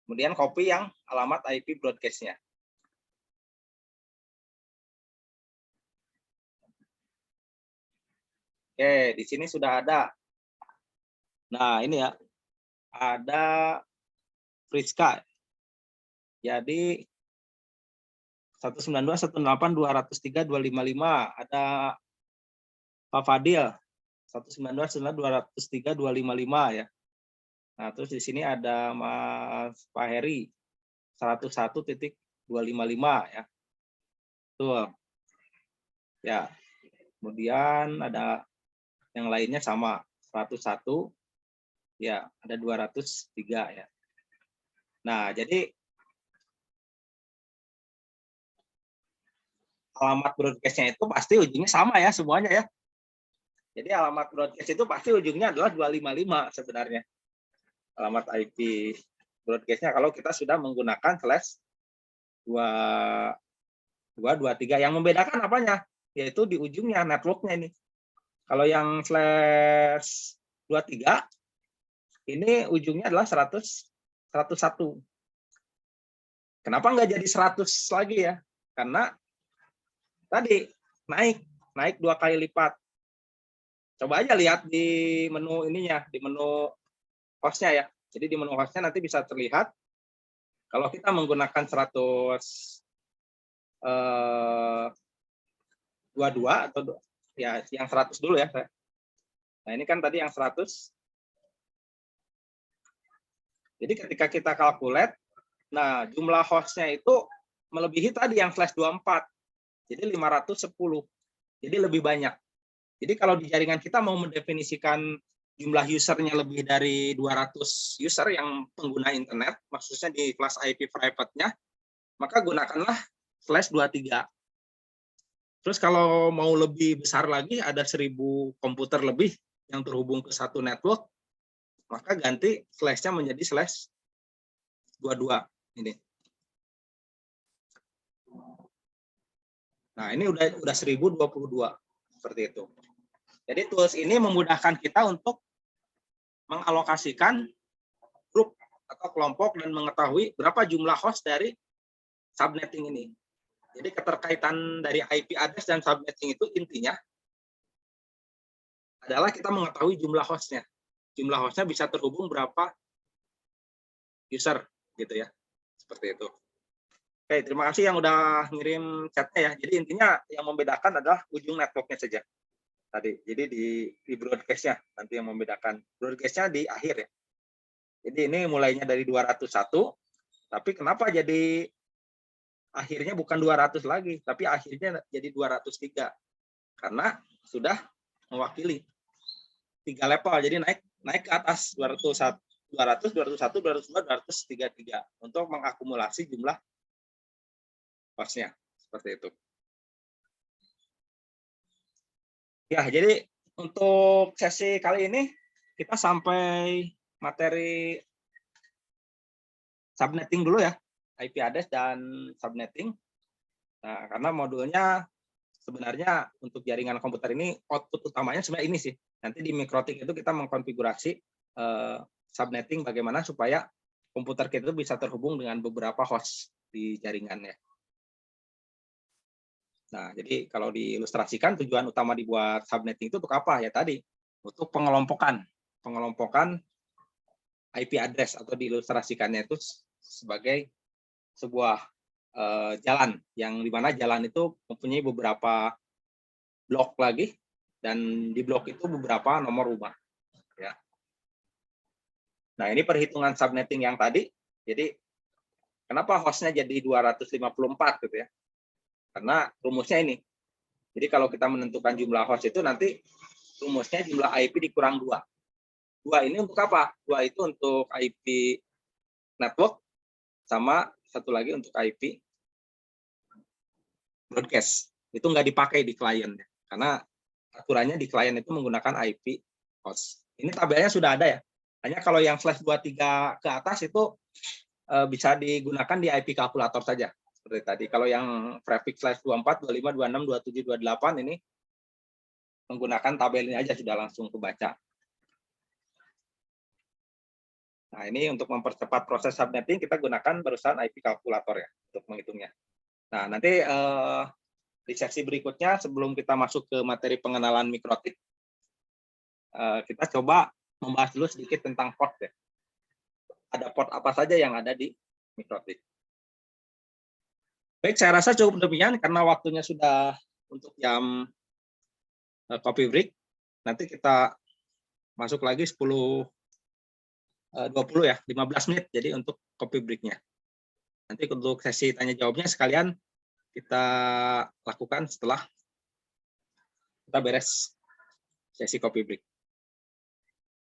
Kemudian copy yang alamat IP broadcast-nya. Oke, di sini sudah ada. Nah, ini ya. Ada Friska. Jadi 192.168.203.255. Ada Pak Fadil 192.168.203.255 ya. Nah, terus di sini ada Mas Pak Heri 101.255 ya. Tuh. Ya. Kemudian ada yang lainnya sama 101 ya, ada 203 ya. Nah, jadi alamat broadcast-nya itu pasti ujungnya sama ya semuanya ya. Jadi alamat broadcast itu pasti ujungnya adalah 255 sebenarnya. Alamat IP broadcast-nya kalau kita sudah menggunakan /24 223. Yang membedakan apanya? Yaitu di ujungnya networknya ini. Kalau yang slash 23 ini ujungnya adalah 101. Kenapa nggak jadi 100 lagi ya? Karena tadi naik 2 kali lipat. Coba aja lihat di menu ininya, di menu hostnya ya. Jadi di menu hostnya nanti bisa terlihat kalau kita menggunakan 122 atau ya yang 100 dulu ya. Nah ini kan tadi yang 100. Jadi ketika kita calculate, nah jumlah hostnya itu melebihi tadi yang slash 24. Jadi 510. Jadi lebih banyak. Jadi kalau di jaringan kita mau mendefinisikan jumlah usernya lebih dari 200 user yang pengguna internet, maksudnya di kelas IP private-nya, maka gunakanlah slash 23. Terus kalau mau lebih besar lagi, ada 1000 komputer lebih yang terhubung ke satu network, maka ganti slash-nya menjadi slash 22. Ini. Nah, ini udah 1022 seperti itu. Jadi tools ini memudahkan kita untuk mengalokasikan grup atau kelompok dan mengetahui berapa jumlah host dari subnetting ini. Jadi keterkaitan dari IP address dan subnetting itu intinya adalah kita mengetahui jumlah hostnya. Jumlah hostnya bisa terhubung berapa user gitu ya. Seperti itu. Oke, terima kasih yang udah ngirim chatnya ya. Jadi intinya yang membedakan adalah ujung networknya saja. Tadi, jadi di broadcast-nya nanti yang membedakan. Broadcast-nya di akhir ya. Jadi ini mulainya dari 201, tapi kenapa jadi akhirnya bukan 200 lagi, tapi akhirnya jadi 203. Karena sudah mewakili 3 level, jadi naik ke atas 201, 201, 202, 233 untuk mengakumulasi jumlah hostnya. Seperti itu. Ya, jadi untuk sesi kali ini kita sampai materi subnetting dulu ya, IP address dan subnetting. Nah, karena modulnya sebenarnya untuk jaringan komputer ini output utamanya sebenarnya ini sih. Nanti di Mikrotik itu kita mengkonfigurasi subnetting bagaimana supaya komputer kita itu bisa terhubung dengan beberapa host di jaringannya. Nah, jadi kalau diilustrasikan tujuan utama dibuat subnetting itu untuk apa? Ya tadi, untuk pengelompokan IP address atau diilustrasikannya itu sebagai sebuah jalan yang dimana jalan itu mempunyai beberapa blok lagi dan di blok itu beberapa nomor rumah. Ya. Nah, ini perhitungan subnetting yang tadi. Jadi kenapa hostnya jadi 254 gitu ya? Karena rumusnya ini. Jadi kalau kita menentukan jumlah host itu nanti rumusnya jumlah IP dikurang 2. 2 ini untuk apa? 2 itu untuk IP network sama satu lagi untuk IP broadcast. Itu nggak dipakai di klien karena aturannya di klien itu menggunakan IP host. Ini tabelnya sudah ada ya. Hanya kalau yang slash 23 ke atas itu bisa digunakan di IP kalkulator saja. Seperti tadi, kalau yang prefix slash 24, 25, 26, 27, 28 ini menggunakan tabel ini aja sudah langsung kebaca. Nah, ini untuk mempercepat proses subnetting kita gunakan barusan IP kalkulator ya untuk menghitungnya. Nah, nanti di sesi berikutnya sebelum kita masuk ke materi pengenalan Mikrotik, kita coba membahas dulu sedikit tentang port ya. Ada port apa saja yang ada di Mikrotik. Baik, saya rasa cukup demikian karena waktunya sudah untuk jam coffee break. Nanti kita masuk lagi 10-20 ya, 15 menit jadi untuk coffee break-nya. Nanti untuk sesi tanya jawabnya sekalian kita lakukan setelah kita beres sesi coffee break.